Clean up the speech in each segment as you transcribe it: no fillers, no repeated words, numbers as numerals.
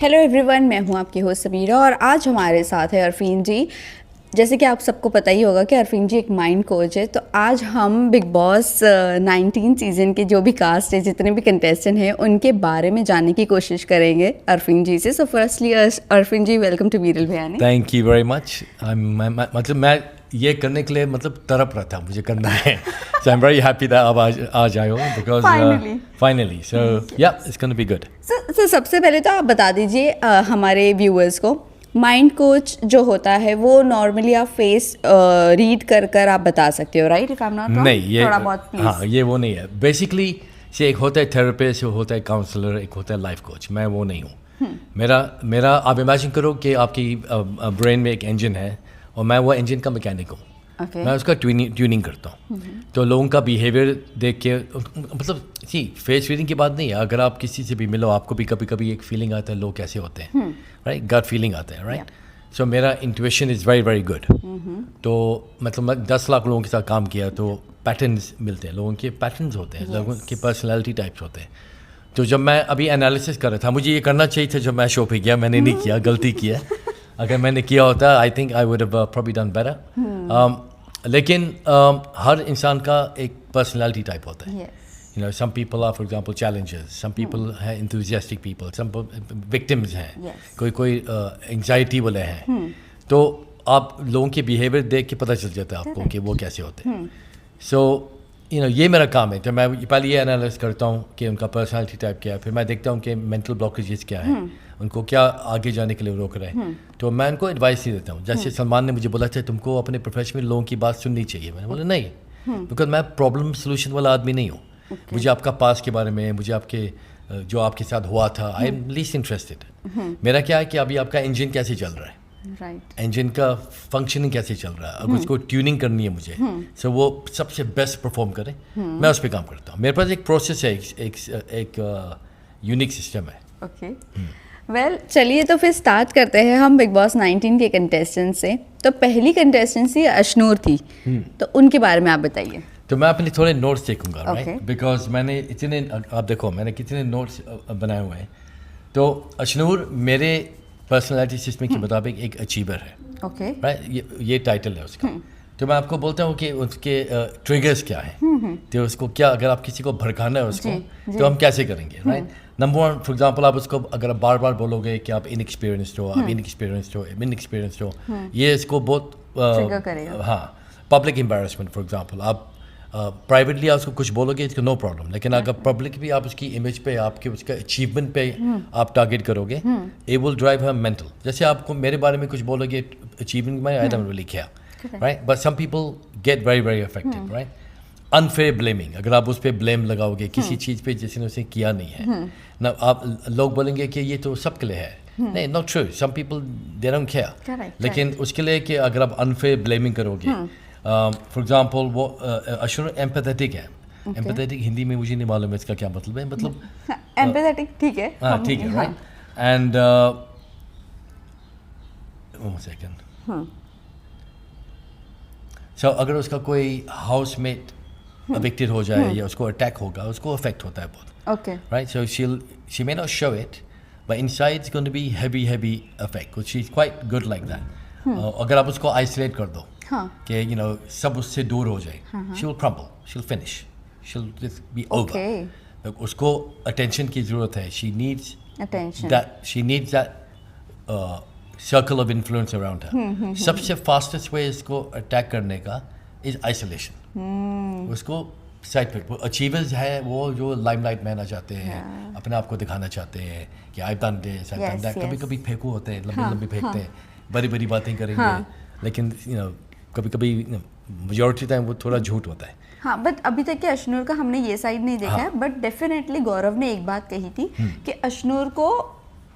Hello everyone, मैं हूं आपकी होस्ट समीरा और आज हमारे साथ है अरफीन जी। जैसे कि आप सबको पता ही होगा कि अरफीन जी एक माइंड कोच है। तो आज हम बिग बॉस 19 सीज़न के जो भी कास्ट है, जितने भी कंटेस्टेंट हैं, उनके बारे में जानने की कोशिश करेंगे अरफीन जी से। So firstly Arfeen ji, welcome to Viral Bhayani. Thank you very much. मतलब मैं ये करने के लिए मतलब तड़प रहा था, मुझे करना है। So I am very happy that आप आज आए हो because finally so yeah it's gonna be good. So सबसे पहले तो आप बता दीजिए हमारे व्यूअर्स को, माइंड कोच जो होता है वो नॉर्मली आप फेस रीड कर आप बता सकते हो, right? If I am not wrong, नहीं, ये थोड़ा बहुत प्लीज। हाँ, ये वो नहीं है। बेसिकली से एक होता है थेरेपिस्ट, होता है काउंसलर, एक होता है लाइफ कोच। मैं वो नहीं हूँ। मेरा आप इमेजिन करो कि आपकी ब्रेन में एक इंजन है और मैं वो इंजन का मैकेनिक हूँ। मैं उसका ट्यूनिंग करता हूँ। तो लोगों का बिहेवियर देख के, मतलब जी, फेस रीडिंग की बात नहीं है। अगर आप किसी से भी मिलो, आपको भी कभी कभी एक फीलिंग आता है लोग कैसे होते हैं, राइट? गट फीलिंग आता है, राइट? सो मेरा intuition is very very good. तो मतलब मैं 10 लाख लोगों के साथ काम किया तो पैटर्न्स मिलते हैं, लोगों के पैटर्न्स होते हैं, लोगों के पर्सनैलिटी टाइप्स होते हैं। तो जब मैं अभी एनालिसिस कर रहा था, मुझे ये करना चाहिए था जब मैं शो पे गया, मैंने नहीं किया, गलती किया। अगर मैंने किया होता I think I would have probably done better. लेकिन हर इंसान का एक पर्सनैलिटी टाइप होता है। You know, some people are, for example, challengers. Some people हैं enthusiastic people. Some victims हैं. कोई anxiety वाले हैं. तो आप लोगों के behavior देख के पता चल जाता है आपको कि वो कैसे होते हैं. So, you know, ये मेरा काम है। तो मैं पहले ये एनालाइज करता हूँ कि उनका पर्सनैलिटी टाइप क्या है, फिर मैं देखता हूँ कि मेंटल ब्लॉकेजेस क्या है, उनको क्या आगे जाने के लिए रोक रहे हैं। तो मैं उनको एडवाइस ही देता हूँ। जैसे सलमान ने मुझे बोला था तुमको अपने प्रोफेशन में लोगों की बात सुननी चाहिए। मैंने बोला नहीं, बिकॉज मैं प्रॉब्लम सोल्यूशन वाला आदमी नहीं हूँ। मुझे आपका पास के बारे में, मुझे आपके जो आपके साथ हुआ था, आई एम लीस्ट इंटरेस्टेड। मेरा क्या है कि अभी आपका इंजन कैसे चल रहा है, राइट? इंजन का फंक्शनिंग कैसे चल रहा है, अगर उसको ट्यूनिंग करनी है मुझे, सो वो सबसे बेस्ट परफॉर्म करे, मैं उस पर काम करता हूँ। मेरे पास एक प्रोसेस है, एक यूनिक सिस्टम है। ओके, वेल चलिए तो फिर स्टार्ट करते हैं हम बिग बॉस 19 के कंटेस्टेंट से। तो पहली कंटेस्टेंट थी अशनूर थी, तो उनके बारे में आप बताइए। तो मैं अपने थोड़े नोट्स देखूंगा, Okay. राइट? बिकॉज मैंने इतने, आप देखो मैंने कितने नोट्स बनाए हुए हैं। तो अशनूर मेरे पर्सनालिटी सिस्टम के मुताबिक एक अचीवर है, ओके, राइट? ये टाइटल है उसका। तो मैं आपको बोलता हूँ कि उसके ट्रिगर्स क्या हैं, तो उसको क्या, अगर आप किसी को भड़काना है उसको, तो हम कैसे करेंगे, राइट? नंबर 1, फॉर एग्जांपल, आप उसको अगर बार बार बोलोगे कि आप इनएक्सपीरियंस्ड हो, आप इनएक्सपीरियंस्ड हो, ये इसको बहुत ट्रिगर करेगा। हाँ, पब्लिक एम्बैरेसमेंट। फॉर एग्जांपल, आप प्राइवेटली आप उसको कुछ बोलोगे इसको नो प्रॉब्लम, लेकिन अगर पब्लिक भी आप उसकी इमेज पे, आपके उसका अचीवमेंट पे आप टारगेट करोगे, it will drive her mental. जैसे आपको मेरे बारे में कुछ बोलोगे अचीवमेंट में, I don't really care, right? But some people get very very affected, right? Unfair blaming, अगर आप उस पर ब्लेम लगाओगे किसी चीज़ पे जिसने उसे किया नहीं है ना, आप लोग बोलेंगे कि ये तो सबके लिए है। नहीं, not true, some people they don't care. लेकिन उसके लिए कि अगर आप अनफेयर ब्लेमिंग करोगे, फॉर एग्जांपल, वो अशनूर एम्पैथेटिक है। एम्पैथेटिक हिंदी में मुझे नहीं मालूम है इसका क्या मतलब है, मतलब एम्पैथेटिक, ठीक है, हाँ ठीक है, राइट? एंड वन सेकंड, सो अगर उसका कोई हाउसमेट अविक्टेड हो जाए या उसको अटैक होगा, उसको अफेक्ट होता है बहुत, okay, right? So she may not show it, but inside it's going to be heavy affect. She is quite good like that. अगर आप उसको आइसोलेट कर दो कि यू नो सब उससे दूर हो जाए, she will crumble, she will finish, she will just be over. उसको अटेंशन की जरूरत है। She needs that circle of influence around her. सबसे फास्टेस्ट वे इसको अटैक करने का इज आइसोलेशन। उसको साइड पे, अचीवर्स है वो जो लाइमलाइट में आना चाहते हैं, अपने आप को दिखाना चाहते हैं कि I done this, I done that. कभी कभी फेंकू होते हैं, लंबी फेंकते हैं, बड़ी बड़ी बातें करेंगे, लेकिन यू नो कभी कभी मेजॉरिटी टाइम वो थोड़ा झूठ होता है। हाँ, बट अभी तक के अशनूर का हमने ये साइड नहीं देखा है। बट डेफिनेटली गौरव ने एक बात कही थी कि अशनूर को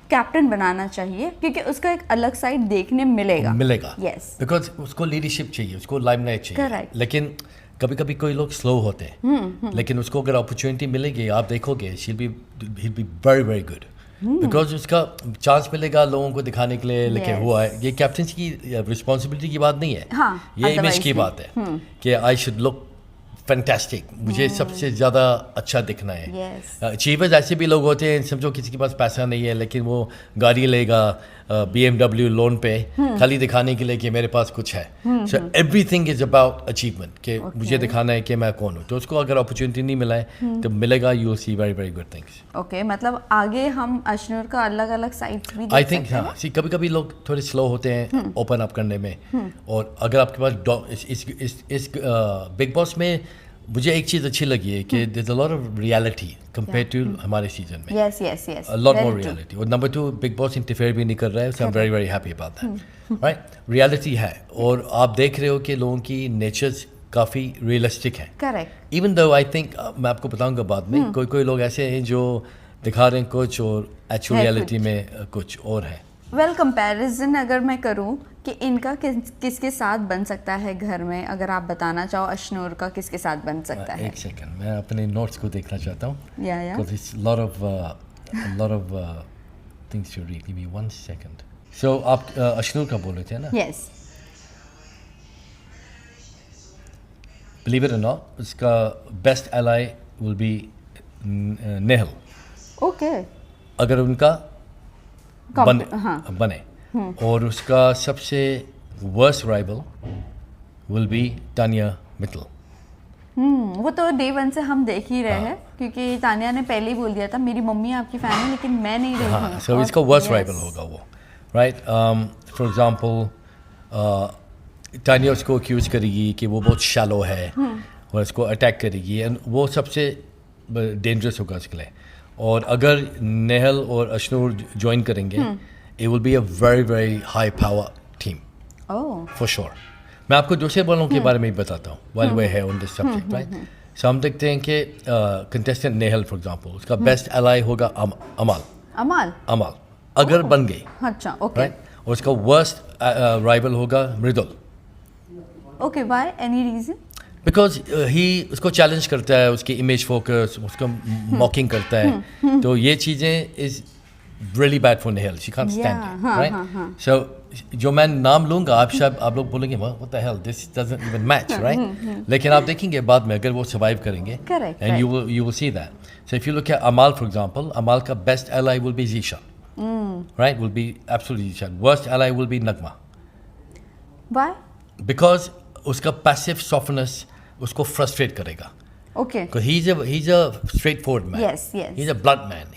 कैप्टन बनाना चाहिए क्योंकि उसका एक अलग साइड देखने मिलेगा। यस, बिकॉज उसको लीडरशिप चाहिए, उसको लाइमलाइट चाहिए। Correct. लेकिन कभी कभी कोई लोग स्लो होते हैं, लेकिन उसको अगर अपॉर्चुनिटी मिलेगी, आप देखोगे he'll be very very good, because उसका चांस मिलेगा लोगों को दिखाने के लिए लेके हुआ है। ये कैप्टन की रिस्पॉन्सिबिलिटी की बात नहीं है, ये इमेज की बात है कि आई शुड लुक फैंटास्टिक, मुझे सबसे ज़्यादा अच्छा दिखना है। Yes. अचीवर्स ऐसे भी लोग होते हैं, समझो किसी के पास पैसा नहीं है लेकिन वो गाड़ी लेगा BMW लोन पे खाली दिखाने के लिए कि मेरे पास कुछ है। So everything is about achievement कि मुझे दिखाना है कि मैं कौन हूँ। तो उसको अगर अपॉर्चुनिटी नहीं मिला है तो मिलेगा, you will C very very good things. Okay, मतलब आगे हम अशनूर का अलग अलग साइड्स भी आई देख थिंक सकते हैं। हाँ, सी कभी कभी लोग थोड़े स्लो होते हैं ओपन अप करने में, और अगर आपके पास इस बिग बॉस में मुझे एक चीज़ अच्छी लगी है कि there is a lot of reality compare to हमारे सीजन में। Yes yes yes, A lot more reality. और नंबर 2, बिग बॉस इंटरफेयर भी नहीं कर रहा है, so I'm very very happy about that. Right? Reality है, और आप देख रहे हो कि लोगों की नेचर्स काफ़ी रियलिस्टिक हैं। Correct. Even though I think मैं आपको बताऊंगा बाद में, कोई कोई लोग ऐसे हैं जो दिखा रहे हैं कुछ और एक्चुअल है रियलिटी में कुछ और है। वेल, कंपैरिजन अगर मैं करूं कि इनका किसके साथ बन सकता है घर में, अगर आप बताना चाहो अशनूर का किसके साथ बन सकता है। एक सेकंड, मैं अपने नोट्स को देखना चाहता हूँ। या Because it's a lot of things to read. Give me 1 second. So आप अशनूर का बोल रहे थे ना? Yes. Believe it or not, उसका best ally will be Nehal, okay. अगर उनका हाँ। बने। और उसका सबसे worst rival will be Tania Mittal. वो तो डे 1 से हम देख ही रहे हैं, क्योंकि तानिया ने पहले ही बोल दिया था मेरी मम्मी आपकी फैन है लेकिन मैं नहीं रही हाँ, हूँ। सो इसका वर्स्ट राइवल होगा वो, राइट। फॉर एग्जांपल तानिया उसको अक्यूज करेगी कि वो बहुत शैलो है और उसको अटैक करेगी, एंड वो सबसे डेंजरस होगा उसके लिए। और अगर नेहल और अशनूर ज्वाइन करेंगे, it will be a very very high power team oh, for sure. मैं आपको दूसरे बलों के बारे में भी बताता हूँ व्हाइल वी है ऑन दिस सब्जेक्ट, राइट। सो हम देखते हैं कि कंटेस्टेंट नेहल फॉर एग्जांपल, उसका बेस्ट एलाई होगा अमाल। अमाल। अमाल अगर बन गई, अच्छा, ओके राइट, और उसका वर्स्ट राइवल होगा Mridul, okay. Why, any reason? Because he उसको चैलेंज करता है, उसकी इमेज फोकस, उसको मॉकिंग करता है, तो ये चीज़ें is really bad for Nehal, she can't stand it, right. So जो मैं नाम लूँगा आप लोग बोलेंगे what the hell, this doesn't even match, right. लेकिन आप देखेंगे बाद में अगर वो सर्वाइव करेंगे, Correct, and you will see that. So if you look at अमाल फॉर एग्जांपल, अमाल का best ally will be Zeeshan, right, will be absolutely Zeeshan. Worst ally will be Nagma, why? Because उसका पैसिव सॉफ्टनेस उसको frustrate करेगा। Okay. Because he's a straightforward man. Yes, yes. He's a blunt man.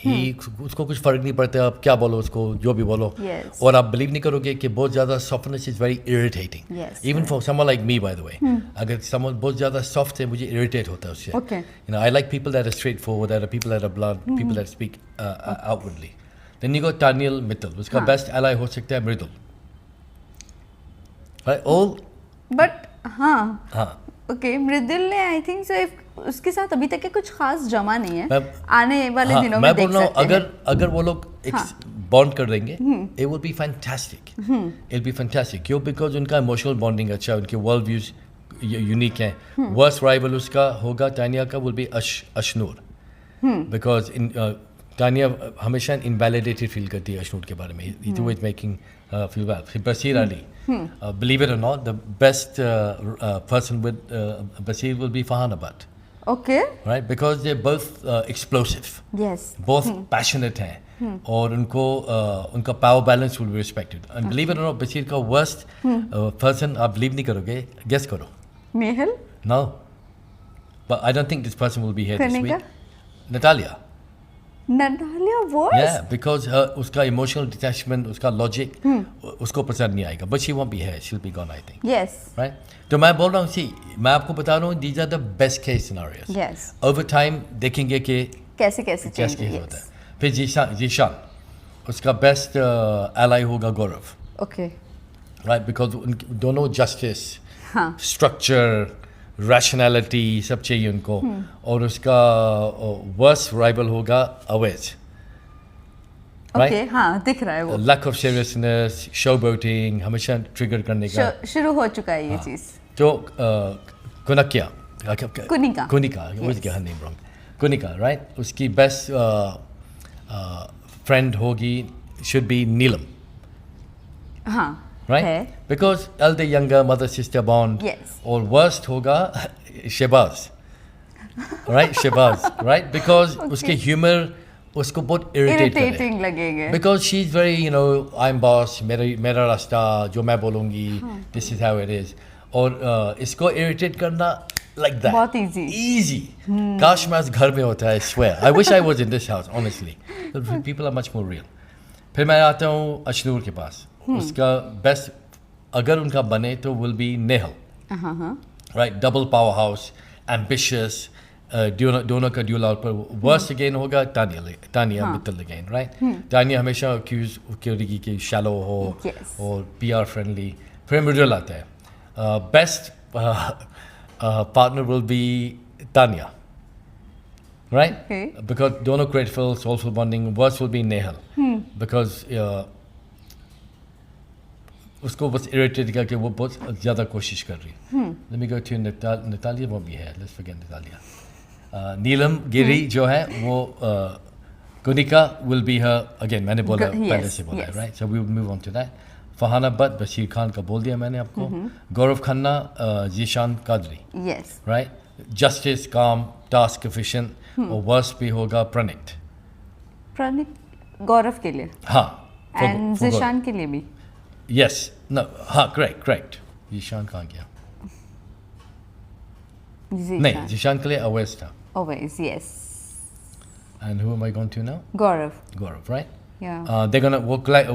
उसको कुछ फर्क नहीं पड़ता आप क्या बोलो उसको, जो भी बोलो। Yes. और आप बिलीव नहीं करोगे कि बहुत ज़्यादा softness is very irritating. Yes, Even for someone like me, by the way. अगर someone बहुत ज़्यादा soft है, मुझे irritate होता है उससे। Okay. You know, I like people that are straightforward, that are people that are blunt, people that speak outwardly. Then you got Daniel Mittal. उसका best ally हो सकता है मृदुल। Right? All बट हाँ, हाँ। ओके। मृदुल ने आई थिंक सो उसके साथ अभी तक के कुछ खास जमा नहीं है, आने वाले हाँ, दिनों मैं में देख बोल रहा हूँ सकते हैं। अगर वो लोग एक बॉन्ड कर देंगे, it will be fantastic, it will be fantastic. क्यों? बिकॉज उनका इमोशनल बॉन्डिंग अच्छा है, उनके वर्ल्ड व्यूज यूनिक हैं। वर्स्ट राइवल उसका होगा तानिया का will be Ashnoor, because Tania हमेशा इनवैलिडेटेड फील करती है अशनूर के बारे में, is always making feel bad. फिर बसीर अली, बिलीव इट और not, the best person with Baseer will be Farhan Abbad, okay. right, because they're both explosive, yes. both passionate हैं, और उनको उनका power balance will be respected. And believe it or not, Bashir का worst person आप believe नहीं करोगे, guess करो। मेहल? No, but I don't think this person will be here this Kanika? week. Natalia. Natalia worse? Yeah, because उसका emotional detachment, उसका logic, उसको पसंद नहीं आएगा. But she won't be here. She'll be gone, I think. Yes. Right? तो मैं बोल रहा हूँ, see, मैं आपको बता रहा हूँ, these are the best case scenarios. Yes. Over time देखेंगे कि कैसे कैसे कैसे चेंज होता है। फिर जीशान उसका बेस्ट एलाई होगा गौरव, ओके। राइट, बिकॉज उनके दोनों जस्टिस, हाँ। स्ट्रक्चर, रैशनैलिटी सब चाहिए उनको। और उसका वर्स्ट राइवल होगा अवैज, ओके। हाँ, दिख रहा है वो। Lack of seriousness, showboating, हमेशा ट्रिगर करने का। शुरू हो चुका है ये चीज। तो कुनकिया Kunika. was her name wrong. Kunika, right, उसकी बेस्ट फ्रेंड होगी should be नीलम, हाँ, right? है। Because elder younger mother sister bond. Yes. और worst होगा Shehbaz, right Shehbaz right because उसके ह्यूमर उसको बहुत इरिटेट करे इरिटेटिंग लगेंगे. Because she is very you know I am boss मेरा रास्ता जो मैं बोलूँगी this is how it is और इसको इरिटेट करना लाइक दैट बहुत easy. easy काश मैं इस घर में होता है swear I wish I was in this house honestly people are much more real फिर मैं आता हूँ अशनूर के पास उसका बेस्ट अगर उनका बने तो विल बी नेहल हाँ. Right double power house ambitious दोनों का ड्यूल आउट पर वर्स्ट अगेन होगा तानिया मित्तल अगेन राइट तानिया हमेशा एक्यूज करेगी कि शैलो हो Yes. और PR फ्रेंडली फिर मिडल आता है best partner will be Tanya, right? Okay. Because dono grateful, soulful bonding. Worst will be Nehal, because उसको बस irritated करके वो बहुत ज़्यादा कोशिश कर रही है. Let me go to Natalia वो भी है. Let's forget Natalia. नीलम गिरी जो है वो Kunika will be her again. मैंने बोला पहले से बोला, right? So we will move on to that. Farhana but Basheer Khan का बोल दिया मैंने आपको Gaurav Khanna Zeeshan Qadri Yes. Right justice काम टास्क एफिशिएंट और वर्स भी होगा प्रणित प्रणित गौरव के लिए हाँ एंड जिशान के लिए भी. यस नो हाँ करेक्ट जीशान कहाँ गया नहीं जीशान के लिए अवैस था Always, yes. And who am I going to now Gaurav. Right Yeah. they're gonna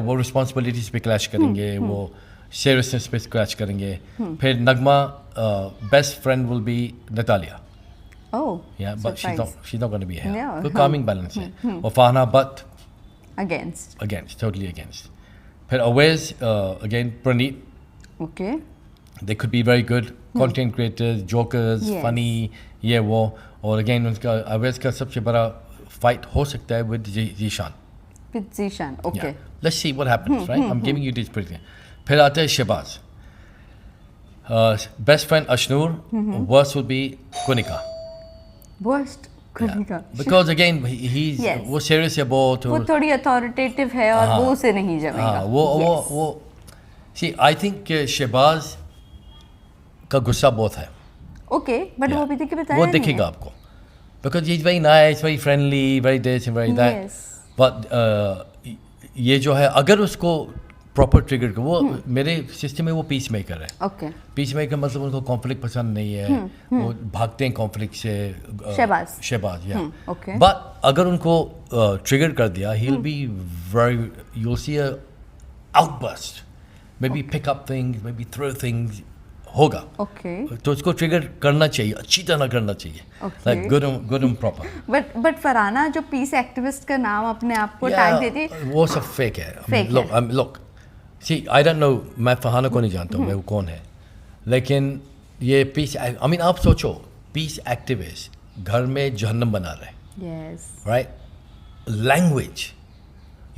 वो रिस्पॉन्सिबिलिटीज पे क्लैश करेंगे वो सीरियसनेस पे क्लैश करेंगे फिर Nagma best friend will be Natalia Oh. Yeah, but surprise. she's not going to be here. Yeah. तो calming balance है. और Fahna but Against. totally against. फिर always again Praneet. Okay. They could be very good content creators, jokers, Yes. funny ये वो और again उनका always का सबसे बड़ा fight हो सकता है with Zishan. With Zishan. Okay. Yeah. Let's see what happens, right? I'm giving you this pretty. फिर आता है Shahbaz. Best friend Ashnur. Worst would be Kunika. Worst. Kunika. Because again he's Yes. वो serious है बहुत वो थोड़ी अथॉरिटेटिव है और वो उसे नहीं जमेगा. हाँ वो see I think शहबाज का गुस्सा बहुत है. ओके बट वो भी देखिए बताया वो दिखेगा आपको. Because he's very nice, very friendly, very this and very that. Yes. But ये जो है अगर उसको प्रॉपर ट्रिगर कर वो मेरे सिस्टम में वो पीस मेकर है. ओके. पीस मेकर मतलब उनको कॉन्फ्लिक्ट पसंद नहीं है. वो भागते हैं कॉन्फ्लिक्ट से. शहबाज या ओके. बट अगर उनको ट्रिगर कर दिया he will be very you will see a outburst may be pick up things may be throw things होगा. ओके. तो उसको ट्रिगर करना चाहिए अच्छी तरह करना चाहिए like good and proper. But Farhana जो पीस एक्टिविस्ट का नाम अपने आप को टैग देती है वो सब फेक है. लोक सी आई डोंट नो मैं फरहाना को नहीं जानता हूँ मैं वो कौन है लेकिन ये पीस आई मीन आप सोचो पीस एक्टिविस्ट घर में जहन्नम बना रहे yes right. Language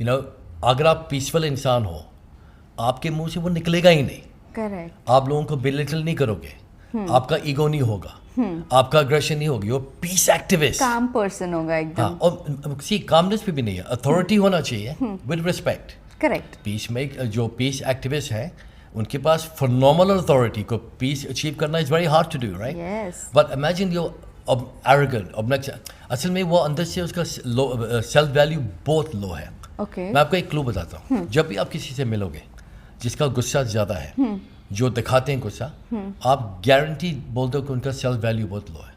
you know अगर आप पीसफुल इंसान हो आपके मुंह से वो निकलेगा ही नहीं. करेक्ट. आप लोगों को बिलिटल नहीं करोगे. आपका ईगो नहीं होगा. आपका अग्रेशन नहीं होगी. वो पीस एक्टिविस्ट काम पर्सन होगा एकदम. हाँ और सी कामनेस पे भी नहीं है. अथॉरिटी होना चाहिए with respect. Correct. Peace make जो पीस एक्टिविस्ट है उनके पास फिनोमिनल अथॉरिटी को पीस अचीव करना is very hard to do right. Yes. But imagine your arrogant object असल में वो अंदर से उसका सेल्फ वैल्यू बहुत लो है. ओके. मैं आपको एक क्लू बताता हूँ. जब भी आप किसी से मिलोगे जिसका गुस्सा ज़्यादा है जो दिखाते हैं गुस्सा आप गारंटी बोल दो कि उनका सेल्फ वैल्यू बहुत लो है.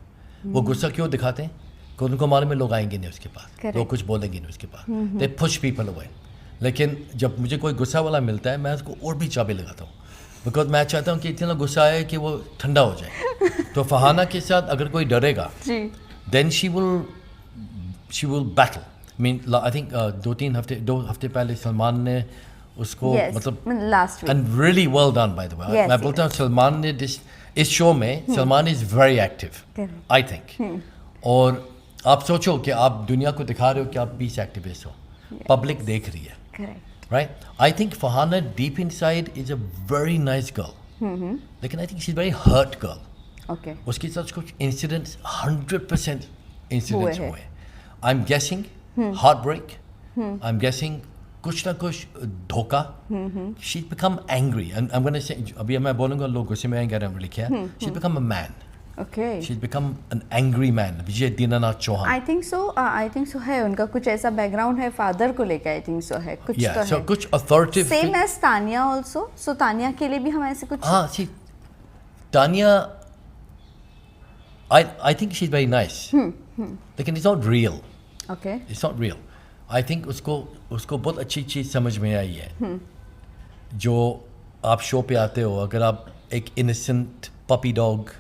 वो गुस्सा क्यों दिखाते हैं कि उनको मालूम है लोग आएंगे नहीं उसके पास लोग कुछ बोलेंगे नहीं उसके पास. They push people away. लेकिन जब मुझे कोई गुस्सा वाला मिलता है मैं उसको और भी चाबी लगाता हूँ बिकॉज मैं चाहता हूँ कि इतना गुस्सा आए कि वो ठंडा हो जाए. तो फहाना के साथ अगर कोई डरेगा then she will battle. Mean I think 2 हफ्ते पहले सलमान ने उसको मतलब last weekend really well done by the way. मैं बोलता हूँ सलमान ने इस शो में Salman is very active I think. और आप सोचो कि आप दुनिया को दिखा रहे हो कि आप पीस एक्टिविस्ट हो. पब्लिक देख रही है right. I think Farhana deep inside is a very nice girl लेकिन I think she is very hurt girl. Okay. उसके साथ कुछ इंसिडेंट्स 100% इंसिडेंट्स हुए. I am guessing heartbreak. I am guessing कुछ ना कुछ धोखा. She become angry and I am gonna say अभी मैं बोलूंगा लोग गुस्से में आएंगे. I don't really care. She become a man. Okay she's become an angry man. Vijay Dinanath Chauhan. I think so है उनका कुछ ऐसा बैकग्राउंड है फादर को लेकर आई थिंक सो है कुछ Yeah, तो so है कुछ authoritative. Same as Tanya also so Tanya के लिए भी हम ऐसे कुछ हाँ, see, Tanya, I think she's very nice. लेकिन it's not real. Okay It's not real. I think उसको बहुत अच्छी चीज़ समझ में आई है. जो आप शो पे आते हो, अगर आप एक innocent puppy dog,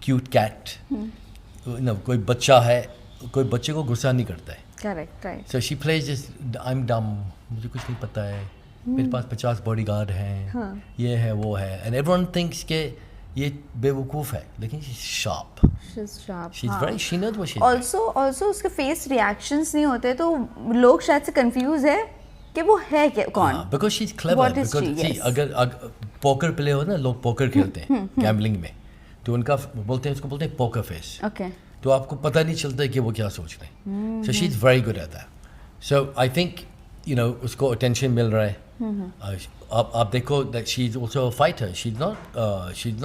cute cat, कोई बच्चा है, कोई बच्चे को गुस्सा नहीं करता है. Correct right So she plays this, I'm dumb, मुझे कुछ नहीं पता है, मेरे पास 50 बॉडीगार्ड हैं, ये है वो है, and everyone thinks के ये बेवकूफ़ है, लेकिन she's sharp. She knows what she's doing. Also उसके फेस रिएक्शंस नहीं होते तो लोग शायद से कंफ्यूज है कि वो है क्या कौन हाँ, because she's clever. What is because she? see, Yes. अगर पोकर प्ले हो ना, लोग पोकर खेलते हैं गैम्बलिंग में, तो उनका उसको बोलते हैं पोकर फेस. ओके तो आपको पता नहीं चलता है कि वो क्या सोच रहे हैं. So she's very good at that. So I think उसको attention मिल रहा है. आप देखो that she's also a fighter. She's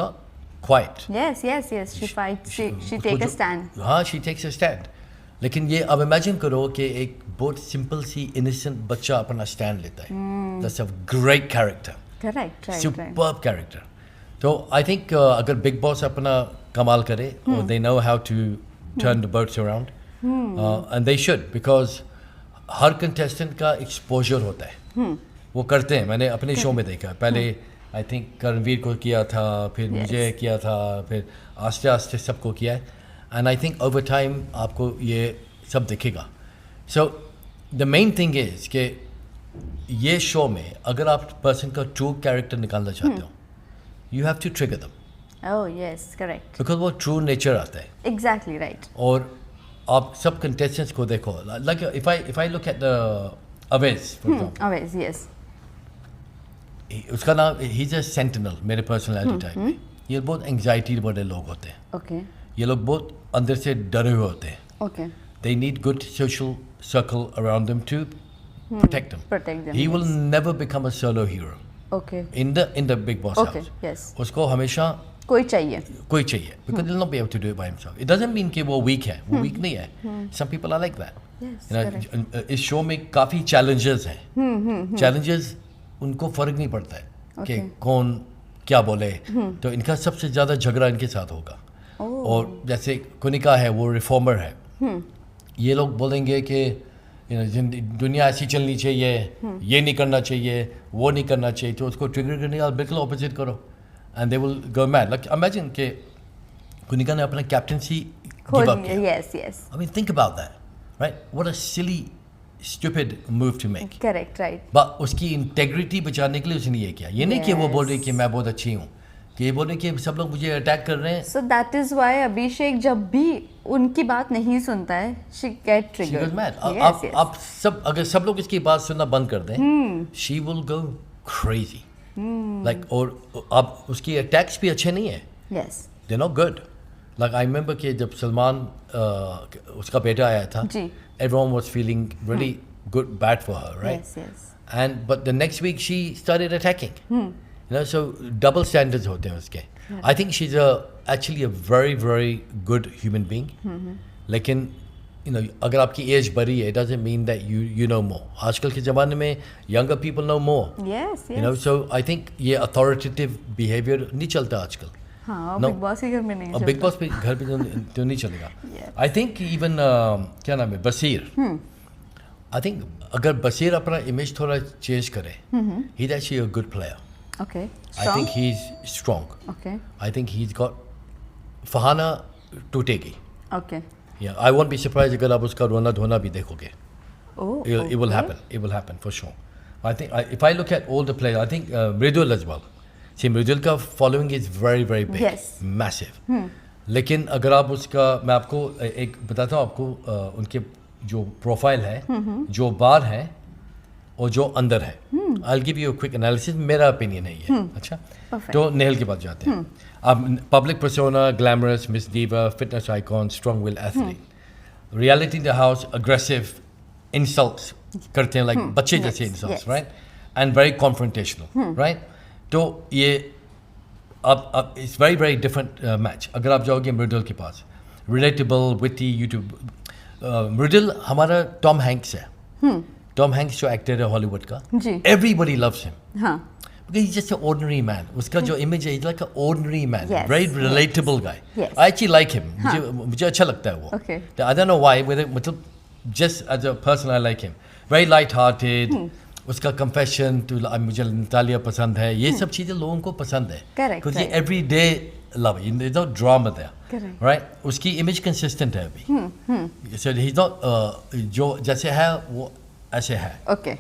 not quiet. Yes she fight she उसको टेक अ जो- स्टैंड हाँ, she takes a stand. लेकिन ये अब इमेजिन करो कि एक बहुत सिंपल सी innocent बच्चा अपना स्टैंड लेता है. That's a great character. Correct right Superb character. तो I think अगर बिग बॉस अपना कमाल करे, or they know how to turn the boats around, and they should, because her contestant का exposure होता है. वो करते हैं, मैंने अपने शो में देखा. पहले आई थिंक करणवीर को किया था, फिर मुझे किया था, फिर आस्ते आस्ते सबको किया है. And I think over time आपको ये सब दिखेगा. So the main thing is कि ये शो में अगर आप पर्सन का ट्रू कैरेक्टर निकालना चाहते हो, you have to trigger them, oh yes correct because वो ट्रू नेचर आता है. एग्जैक्टली राइट और आप सब कंटेस्टेंट्स को देखो, like if I look at the Awez for example, always yes उसका नाम ही इज अ सेंटिनल मेरे पर्सनालिटी टाइप में. ये बहुत एंग्जाइटी वाले लोग होते हैं. ओके ये लोग बहुत अंदर से डरे हुए होते हैं. Okay They need good social circle around them to protect them. protect them He will yes. never become a solo hero okay in the Big Boss okay house. Yes उसको हमेशा कोई चाहिए कोई चाहिए, because he'll not be able to do it by himself. It doesn't mean कि वो weak है, वो weak नहीं है. Some people are like that. Yes, इस शो में काफ़ी challenges हैं. Challenges उनको फर्क नहीं पड़ता है कि कौन क्या बोले. तो इनका सबसे ज़्यादा झगड़ा इनके साथ होगा. और जैसे कुनिका है, वो रिफॉर्मर है. ये लोग बोलेंगे कि दुनिया ऐसी चलनी चाहिए, ये नहीं करना चाहिए, वो नहीं करना चाहिए. तो उसको ट्रिगर करने का बिल्कुल ऑपोजिट करो, and they will go mad. Like imagine कि कुनिका ने अपना कैप्टनसी गिव अप किया. Yes yes I mean, think about that, right? What a silly, stupid move to make. Correct right But उसकी इंटेग्रिटी बचाने के लिए उसने ये किया. ये नहीं कि वो बोल रही कि मैं बहुत अच्छी हूँ, कि ये बोल रही कि सब लोग मुझे अटैक कर रहे हैं. सो दैट इज व्हाई अभिषेक जब भी उनकी बात नहीं सुनता है she get She triggered goes mad. आप सब अगर सब लोग इसकी बात सुनना बंद कर दें, she will go crazy. Like, और अब उसकी अटैक्स भी अच्छे नहीं है. Yes They're not good. Like I remember कि जब सलमान उसका बेटा आया था, जी. everyone was feeling really good, bad for her, right? Yes yes And but the next week she started attacking. So double standards होते हैं उसके. I think she's actually a very very good human being. लेकिन अगर आपकी as बड़ी है, it doesn't mean that you know more. आजकल के ज़माने में younger people know more. Yes So I think ये authoritative behavior नहीं चलता आजकल. हाँ No. बिग बॉस के घर में नहीं और बिग बॉस पे घर पे तो नहीं चलेगा. आई थिंक इवन क्या नाम है, बसीर. आई थिंक अगर बसीर अपना इमेज थोड़ा चेंज करे, he is actually a good player. Okay I think he is strong. Okay I think he is got Farhana टूटेगी. Okay yeah I won't be surprise अगर आप उसका रोना धोना भी देखोगे. ओह It will happen. It will happen for sure. I think if I look at all the players, I think Mridul as well. See, Mridul का following is very very big, Yes. massive. लेकिन अगर आप उसका, मैं आपको एक बताता हूँ आपको, उनके जो प्रोफाइल है, जो बाहर है और जो अंदर है. I'll give you a quick analysis. मेरा opinion है ये. अच्छा. Perfect. तो नेहल के पास जाते हैं. अब public persona, glamorous, Miss Diva, fitness icon, strong-willed athlete. Reality in the house, aggressive, insults करते हैं, like बच्चे जैसे insults, yes. right? And very confrontational, right? तो ये अब it's very very different match. अगर आप जाओगे मृदुल के पास, रिलेटेबल विटी यूट्यूब, मृदुल हमारा टॉम हैंक्स है. टॉम हैंक्स जो एक्टर है हॉलीवुड का, जी. एवरीबडी लव्स हिम हाँ. because he's just an ordinary man. उसका जो image है, he's like an ordinary man, Yes, very relatable guy. Yes. I actually like him. मुझे अच्छा लगता है वो. Okay. I don't know why, whether मतलब just as a person I like him. Very light-hearted. उसका confession to मुझे Natalia पसंद है. ये सब चीजें लोगों को पसंद है. Correct, Because right. everyday love it. There's no drama there. Correct. Right? उसकी image consistent है अभी. So he's not जो जैसे है वो ऐसे है. Okay.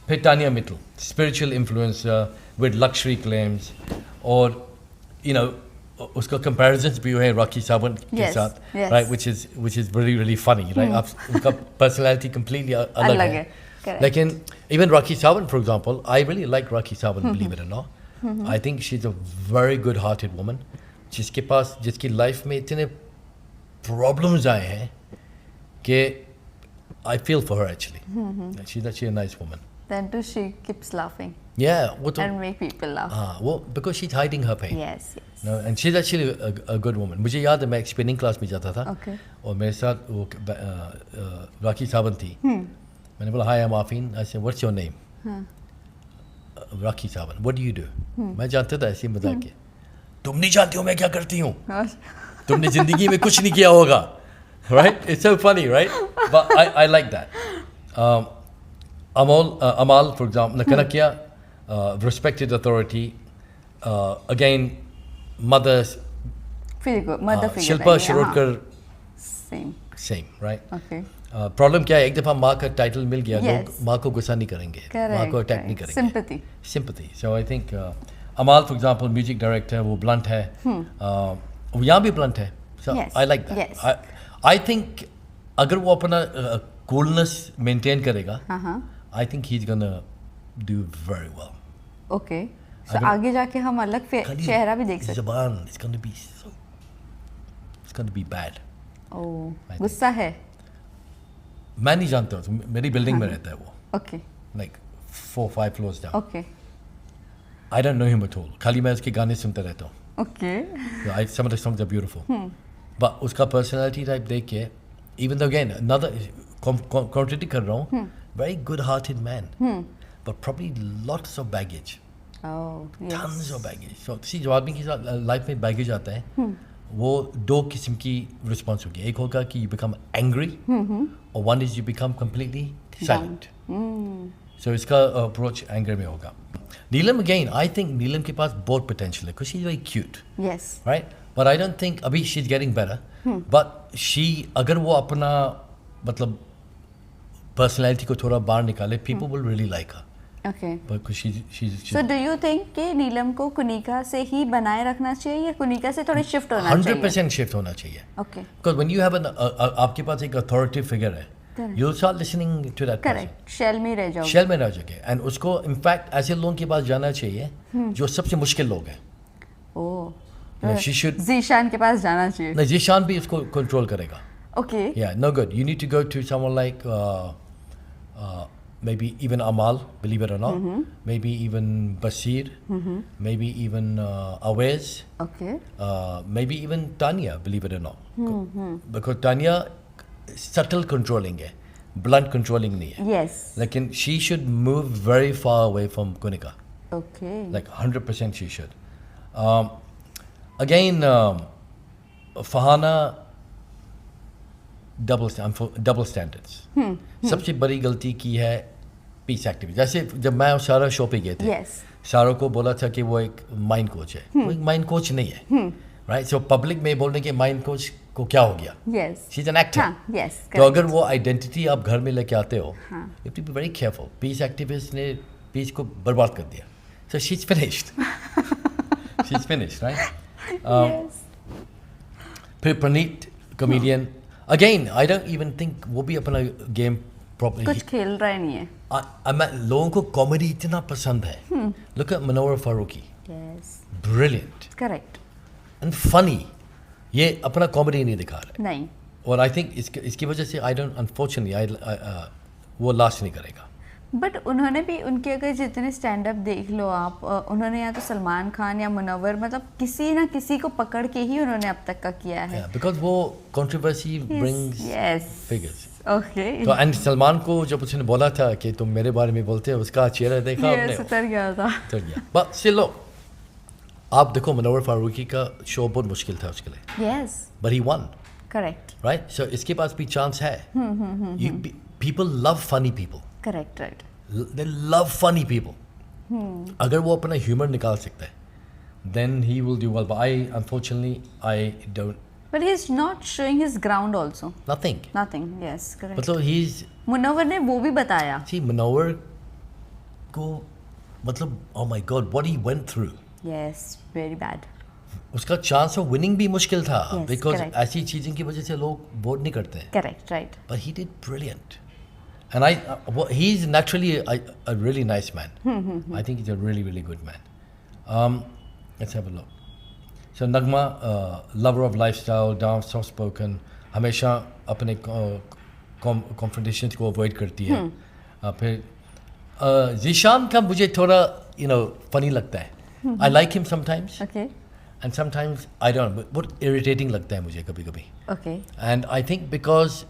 फिर Tania Mittal, spiritual influencer with luxury claims, और you know उसका comparisons भी हुए रॉकी सावंत के Yes, साथ, yes. right, which is really funny, right? आप उनका personality completely अलग अलग है. है, correct. लेकिन even Rocky Sawant, for example, I really like Rocky Sawant, believe it or not. I think she's a very good-hearted woman, जिसकी life में इतने problems आए हैं कि I feel for her actually. She's actually a nice woman. Then too she keeps laughing Yeah, वो तो and make people laugh. हाँ वो because she's hiding her pain. Yes, yes. No, and she's actually a good woman. मुझे याद है मैं एक spinning class में जाता था. Okay. और मेरे साथ वो राखी सावंत थी. मैंने बोला hi I am Arfeen. I said what's your name? Rakhi Sawant. What do you do? मैं जानता था ऐसे मजाक के. तुम नहीं जानती हो मैं क्या करती हूँ. तुमने जिंदगी में कुछ नहीं किया होगा. Right? It's so funny, right? But I like that. Amal, for example, Nakanakia, respected authority. Again, mothers, Figure, mother figure. Shilpa Shirodkar, Same. right? Okay. Problem क्या है, एक दफ़ा माँ का टाइटल मिल गया, Yes. लोग माँ को गुस्सा नहीं करेंगे, Correct, माँ को अटैक नहीं correct. करेंगे. Sympathy. Sympathy. So I think Amal, for example, music director, वो ब्लंट है. वो यहाँ भी ब्लंट है. So Yes, I like that. yes. I think अगर वो अपना coolness maintain करेगा, I think he's gonna do very well. Okay. So अगर- आगे जाके हम अलग खाली चेहरा भी देख सकते ज़बान, it's gonna be bad. हैं. ओह, गुस्सा है. मैं नहीं जानता हूँ, तो मेरी बिल्डिंग में रहता है वो, Okay. like 4-5 floors down. Okay. I don't know him at all. खाली मैं उसके गाने सुनता रहता हूँ. Okay. Some of the songs are beautiful. But उसका personality type देख के, even though again another contradict कर रहा हूँ, very good-hearted man, but probably lots of baggage, Oh, yes. tons of baggage. So see जो आदमी के साथ life में baggage आता है, वो दो किस्म की response होगी. एक होगा कि you become angry, और one is you become completely silent. So इसका approach anger में होगा. नीलम again, I think नीलम के पास बहुत potential है, because she's very cute. Yes. Right? But I don't think अभी she's getting better. But she अगर वो अपना मतलब personality को थोड़ा बाहर निकाले, people will really like her. Okay. Because she's So do you think कि नीलम को कुनिका से ही बनाए रखना चाहिए या कुनिका से थोड़ी शिफ्ट होना चाहिए? 100% shift होना चाहिए. Okay. Because when you have आपके पास एक authoritative figure है, Correct. you'll start listening to that person. Correct. Shell में रह जाओगे. शेल में रह जाओगे. And उसको इनफैक्ट ऐसे लोगों के पास जाना चाहिए जो सबसे मुश्किल लोग हैं. ओह. No, she should. जीशान के पास जाना चाहिए. नहीं, जीशान भी उसको कंट्रोल करेगा. Okay. Yeah, no good. You need to go to someone like maybe even Amal, believe it or not. Maybe even Basir. Maybe even Awez. Okay. Maybe even Tanya, believe it or not. Because Tanya subtle controlling है, blunt controlling नहीं है. Yes. लेकिन she should move very far away from Kunika. Okay. Like 100% she should. Again, Fahana, double standards. सबसे बड़ी गलती की है piece activity. जैसे जब मैं और सारा शो पे गए थे, Yes. सारा को बोला था कि वो एक माइंड कोच है. वो एक माइंड कोच नहीं है. राइट? सो पब्लिक में बोलने के माइंड कोच को क्या हो गया? Yes. She is an actor. हाँ. Yes. तो Correct. अगर वो आइडेंटिटी आप घर में लेके आते हो, हाँ. You have to be very careful. Peace activist ने पीस को बर्बाद कर दिया. So she is finished. She is finished, right? Yes. फिर Praneet comedian, again I don't even think वो भी अपना गेम प्रॉपर्ली. कुछ खेल रहा ही नहीं है. लोगों को कॉमेडी इतना पसंद है. Look at Munawar Faruqui, Yes. Brilliant Correct. And funny. ये अपना कॉमेडी नहीं दिखा रहे. नहीं. और आई थिंक इसकी वजह से आई डोंट अनफॉर्चुनेटली वो लास्ट नहीं करेगा. बट उन्होंने भी उनके अगर जितने स्टैंड अप देख लो आप उन्होंने या तो सलमान खान या मुनव्वर मतलब किसी ना किसी को पकड़ के ही उन्होंने अब तक का किया है। बिकॉज वो controversy brings yes figures. Okay तो एंड सलमान को जब उसने बोला था कि तुम मेरे बारे में बोलते हो, उसका चेहरा देखा आपने? यस उतर गया था। उतर गया। बट स्टिल आप देखो मुनव्वर फारूकी का शो बहुत मुश्किल था उसके लिए, yes but he won, correct right? So इसके पास भी चांस है। People love funny people, correct right they love funny people. अगर वो अपना ह्यूमर निकाल सकता है then he will do well, but I unfortunately I don't. But he is not showing his ground also, nothing. Yes correct. मतलब he is, Munawwar ने वो भी बताया। सी मुनव्वर को मतलब oh my God what he went through, yes very bad. उसका chance of winning भी मुश्किल था Yes, बिकॉज correct. ऐसी चीज़ों की वजह से लोग वोट नहीं करते हैं। Correct right. But he did brilliant. And he's naturally a really nice man. I think he's a really, really good man. Let's have a look. So Nagma, lover of lifestyle, down, soft-spoken, हमेशा अपने confrontations को avoid करती है। फिर जीशान का मुझे थोड़ा funny लगता है। I like him sometimes. Okay And sometimes I don't know, बहुत irritating लगता है मुझे कभी कभी। Okay And I think because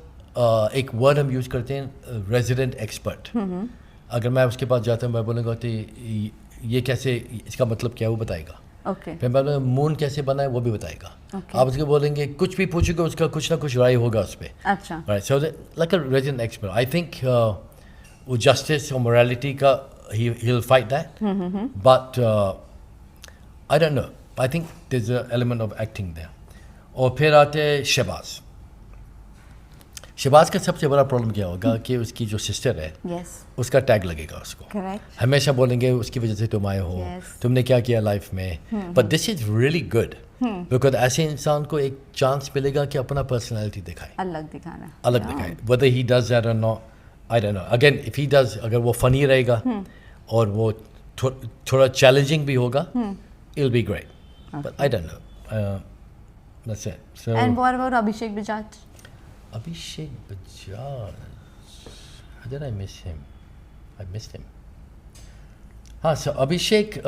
एक वर्ड हम यूज़ करते हैं रेजिडेंट एक्सपर्ट, अगर मैं उसके पास जाता हूँ मैं बोलूँगा तो ये कैसे, इसका मतलब क्या है वो बताएगा। ओके फिर मैं बोलूँगा मून कैसे बना है वो भी बताएगा। आप उसके बोलेंगे कुछ भी पूछोगे उसका कुछ ना कुछ राय होगा उस पर। अच्छा right, so like a resident expert. I think वो जस्टिस और मोरालिटी का ही will fight that, but I don't know, I think there is a element of acting there. और फिर आते हैं शहबाज। शहबाज का सबसे बड़ा प्रॉब्लम क्या होगा कि उसकी जो सिस्टर है यस उसका टैग लगेगा उसको। करेक्ट हमेशा बोलेंगे उसकी वजह से तुम आए हो, Yes. तुमने क्या किया लाइफ में। But this is really good because ऐसे इंसान को एक चांस मिलेगा कि अपना पर्सनैलिटी दिखाए, अलग दिखाना अलग दिखाए। वेदर ही डज दैट और not, I don't no. Again if he does, अगर वो फनी रहेगा और वो थोड़ा चैलेंजिंग भी होगा, it will be great. But I don't no, that's it. So and what about Abhishek Bajaj? Abhishek Bajaj. How did I miss him? I missed him. So Abhishek.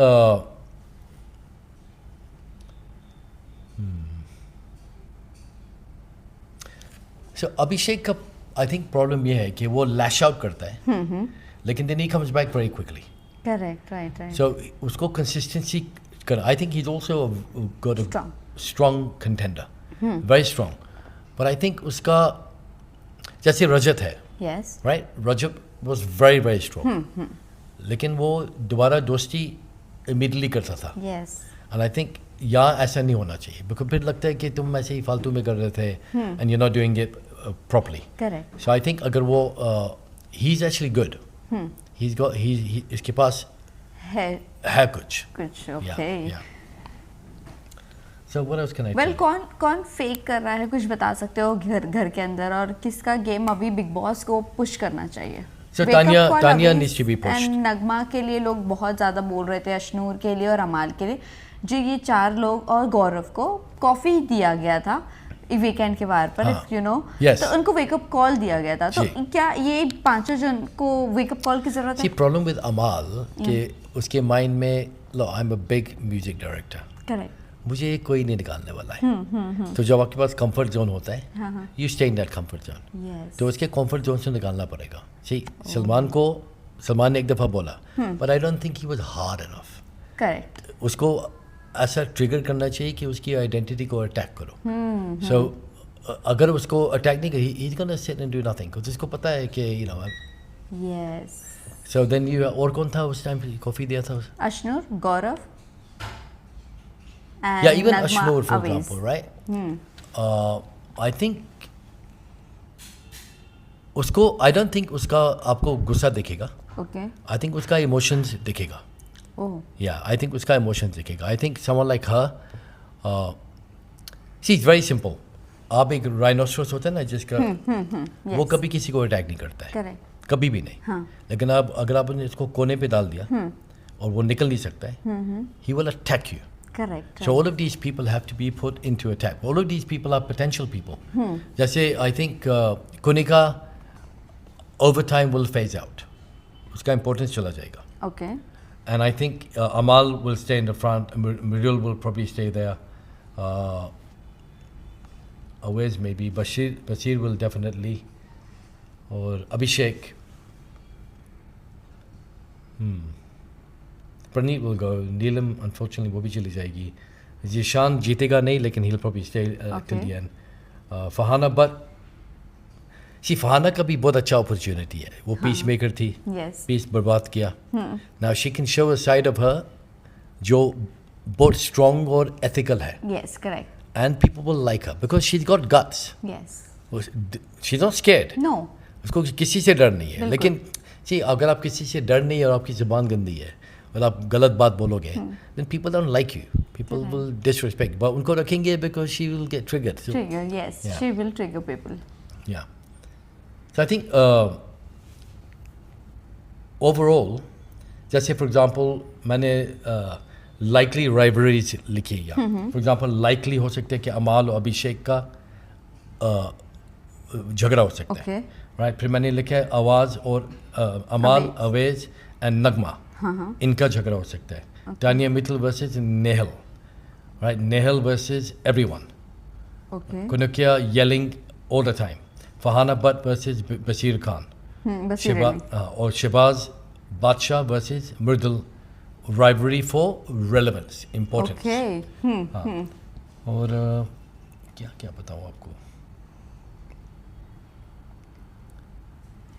So Abhishek का I think problem ये है कि वो lash out करता है, लेकिन then he comes back very quickly. Correct right right So उसको consistency करना. I think he's also got a strong contender, very strong. But I think उसका जैसे रजत है, yes right? Rajat was very very strong. लेकिन वो दोबारा दोस्ती immediately करता था. यस And I think यहाँ ऐसा नहीं होना चाहिए because फिर लगता है कि तुम ऐसे ही फालतू में कर रहे थे and you're not doing it properly. Correct So I think अगर वो he's actually good. He's got इसके पास है कुछ. कुछ Yeah, okay yeah. So what else can I well tell you? कौन फेक कर रहा है कुछ बता सकते हो घर के अंदर, और किसका गेम अभी बिग बॉस को पुश करना चाहिए? So Wake up Tanya- call Tanya अभी needs to be pushed. and नगमा के लिए लोग बहुत ज़्यादा बोल रहे थे, अशनूर के लिए और अमाल के लिए, जो ये 4 लोग और गौरव को कॉफ़ी दिया गया था वीकेंड के बार पर, हाँ. You know, Yes. तो उनको वेकअप कॉल दिया गया था। तो जी. क्या ये 5 जन को वेकअप कॉल की ज़रूरत See, है? problem with Amal कि उसके माइंड में लो I'm a big music director, correct मुझे कोई नहीं निकालने वाला है। तो जब आपके पास कंफर्ट जोन होता है, you stay in that comfort zone. Yes तो उसके कंफर्ट जोन से निकालना पड़ेगा। सी सलमान ने एक दफ़ा बोला, but I don't think he was hard enough. Correct उसको ऐसा ट्रिगर करना चाहिए कि उसकी आइडेंटिटी को अटैक करो। सो अगर उसको अटैक नहीं करी, he is gonna sit and do nothing, क्योंकि उसको पता है कि you know. Yes so then you, और कौन था उस टाइम कॉफ़ी दिया था? अशनूर, गौरव, and Yeah, even Nagma Ashnur, for Aviz. example, right? I think उसको, I don't think उसका आपको गुस्सा दिखेगा। Okay. I think उसका emotions दिखेगा। Oh. Yeah, I think उसका emotions दिखेगा। I think someone like her, see, it's very simple. आप एक rhinoceros होता है ना जिसका, वो कभी किसी को अटैक नहीं करता है, Correct. कभी भी नहीं। हाँ. लेकिन आप अगर आपने इसको कोने पे डाल दिया और वो निकल नहीं सकता है, he will attack you. Correct. So all of these people have to be put into attack. All of these people are potential people. जैसे I think Kunika over time will phase out. उसका importance चला जाएगा. Okay. And I think Amal will stay in the front. Muriel will probably stay there. Awais maybe. Bashir will definitely. और Abhishek. Praneet will go. Neelam unfortunately वो भी चली जाएगी. Zishan जीतेगा नहीं लेकिन he'll probably stay till the end. Farhana Butt. See, Farhana का भी बहुत अच्छा opportunity है. वो peace maker थी. Yes. Peace बर्बाद किया. Now she can show a side of her जो बहुत strong और ethical है. Yes, correct. And people will like her because she's got guts. Yes. She's not scared. No. उसको किसी से डर नहीं है. लेकिन see, अगर आप किसी से डर नहीं है और आपकी ज़बान गंदी है और आप गलत बात बोलोगे, then people don't like you. People will disrespect. But उनको रखेंगे because she will get triggered. So, Trigger, yes. Yeah. She will trigger people. yeah. So I think overall, जैसे for example मैंने likely rivalries लिखी है. For example, likely हो सकता है कि अमाल और अभिषेक का झगड़ा हो सकता है. Okay. Right? फिर मैंने लिखा है आवाज़ और अमाल, अवेज एंड नगमा. इनका झगड़ा हो सकता है. Tania Mittal versus Nehal. Right? Nehal versus everyone. Okay. Kunukia yelling all the time. Farhana Butt versus Basir Khan. Basir Ali. Or Shehbaz Badshah versus Murdal. Rivalry for relevance, importance. Okay. और क्या बताऊँ आपको.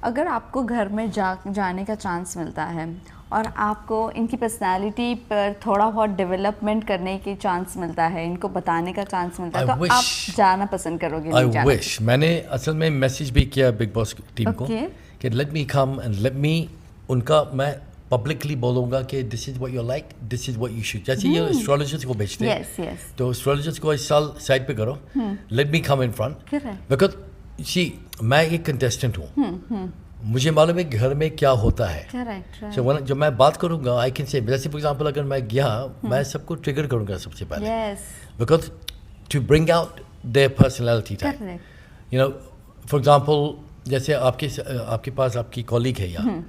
अगर आपको घर में जाने का चांस मिलता है और आपको इनकी पर्सनालिटी पर थोड़ा बहुत डेवलपमेंट करने की चांस मिलता है, इनको बताने का चांस मिलता है, तो आप जाना पसंद करोगे? I wish. मैंने असल में मैसेज भी किया बिग बॉस टीम को कि late me come and let me उनका मैं पब्लिकली बोलूँगा कि this is what you like, this is what you should. जैसे ये एस्ट्रोलॉजर्स को भेजते हैं. Yes, yes. तो एस्ट्रोलॉजर्स को इस साल साइड पे करो. Let me come in front. Because see मैं एक कंटेस्टेंट हूँ. मुझे मालूम है घर में क्या होता है. Correct. So जब मैं बात करूँगा आई कैन से, जैसे फॉर एग्जांपल अगर मैं गया मैं सबको ट्रिगर करूँगा सबसे पहले. Yes. Because to bring out their personality type. Correct. You know for example जैसे आपके पास आपकी कॉलीग है यहाँ,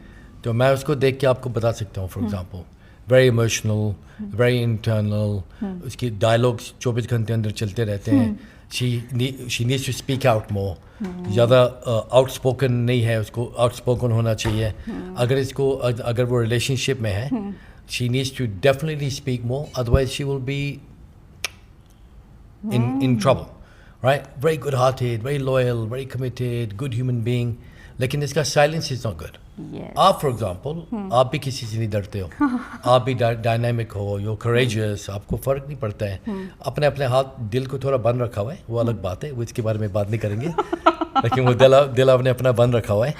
तो मैं उसको देख के आपको बता सकता हूँ. For example very emotional, very internal, उसकी डायलॉग्स 24 घंटे अंदर चलते रहते हैं. she needs to speak out more. ज़्यादा outspoken नहीं है, उसको outspoken होना चाहिए. अगर वो relationship में है, she needs to definitely speak more, otherwise she will be in trouble. Right? Very good-hearted, very loyal, very committed, good human being. लेकिन इसका silence is not good. Yes. आप फॉर एग्जाम्पल आप भी किसी से नहीं डरते हो. आप भी डायनामिक हो, यू करेजियस, आपको फ़र्क नहीं पड़ता है. अपने अपने हाथ दिल को थोड़ा बंद रखा हुआ है, वो अलग बात है, वो इसके बारे में बात नहीं करेंगे. लेकिन वो दिल आपने अपना बंद रखा हुआ है,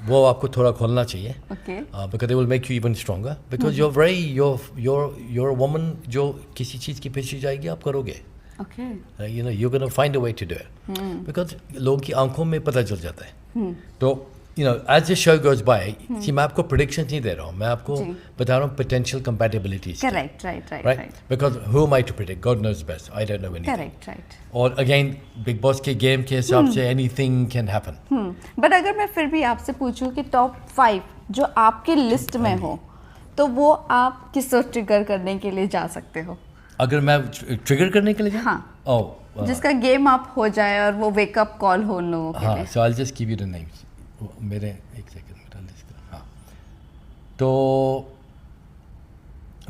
वो आपको थोड़ा खोलना चाहिए. Because they will make you even stronger. Because your woman जो किसी चीज़ की पीछे जाएगी आप करोगे. You know you gonna find a way to do it. Because लोगों की आंखों में पता चल जाता है. तो you know, as the show goes by, see, मैं आपको predictions नहीं दे रहा हूँ, मैं आपको बता रहा हूँ potential compatibilities. Correct, right. Because who am I to predict? God knows best. I don't know anything. Correct. और again, Big Boss के game के हिसाब से anything can happen. But अगर मैं फिर भी आपसे पूछूं कि top 5 जो आपके लिस्ट में हो, तो वो आप किसको ट्रिगर करने के लिए जा सकते हो? अगर मैं ट्रिगर करने के लिए जाऊँ? हाँ. जिसका गेम आप हो जाए और वो वेकअप कॉल हो लोगों के लिए. So I'll just give you the names. मेरे एक सेकंड मेरा लिस्ट. हाँ, तो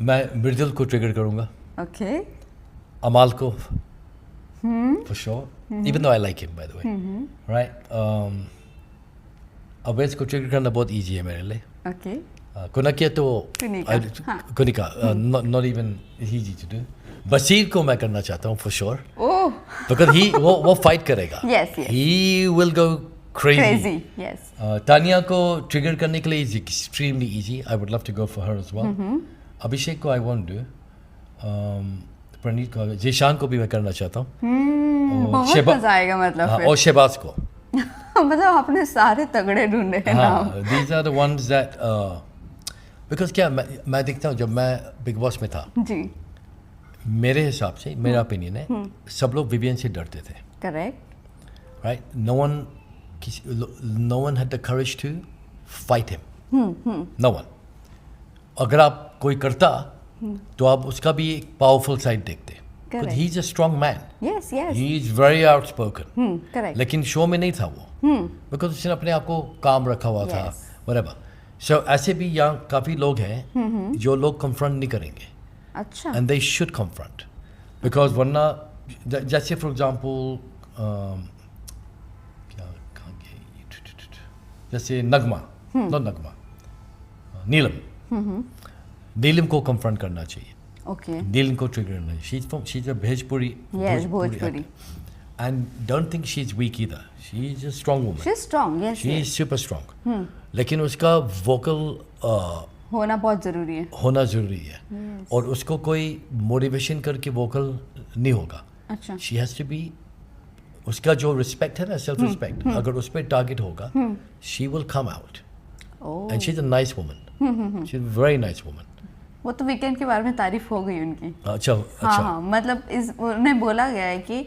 मैं मृदुल को ट्रिगर करूँगा. ओके. अमाल को for sure, even though I like him by the way. Right? अवैज को ट्रिगर करना बहुत easy है मेरे लिए. ओके. कुनकिया तो Kunika not even easy to do. बसीर को मैं करना चाहता हूँ for sure. Oh. Because वो fight करेगा. Yes. He will go crazy. Yes. Tania को ट्रिगर करने के लिए is extremely easy. I would love to go for her as well. अभिषेक को I won't do. प्रणीत को, जीशान को भी मैं करना चाहता हूँ. बहुत मजा आएगा मतलब. और शहबाज को. मतलब आपने सारे तगड़े ढूंढे हैं नाम. These are the ones that because क्या मैं देखता हूँ जब मैं बिग बॉस में था. जी. मेरे हिसाब से मेरा ओपिनियन है सब लोग विवियन से डरते थे. Correct. Right? No one had the courage to fight him. No one. अगर आप कोई करता तो आप उसका भी एक पावरफुल साइड देखते। Correct. He is a strong man, yes yes he is very outspoken, correct लेकिन शो में नहीं था वो, बिकॉज उसने अपने आप को काम रखा हुआ था, Yes. whatever. So ऐसे भी यहाँ काफ़ी लोग हैं जो लोग कन्फ्रंट नहीं करेंगे, अच्छा and they should confront, because वरना जैसे फॉर एग्जाम्पल क्या कहाँ गई, जैसे नगमा, नो नगमा, नीलम, नीलम को कन्फ्रंट करना चाहिए, ओके नीलम को ट्रिगर करना चाहिए। She is a Bhojpuri, yes Bhojpuri and don't think she's weak either. She's a strong woman. She is strong yes She is super strong. लेकिन उसका वोकल होना बहुत जरूरी है होना ज़रूरी है, और उसको कोई मोटिवेशन करके वोकल नहीं होगा। अच्छा शी हैज़ टू बी, उसका जो रिस्पेक्ट है ना, सेल्फ रिस्पेक्ट, अगर उस पर टारगेट होगा, she will come out, oh and she is a nice woman, she is a very nice woman. वो तो वीकेंड के बारे में तारीफ हो गई उनकी। अच्छा हाँ अच्छा, हाँ मतलब इस उन्हें बोला गया है कि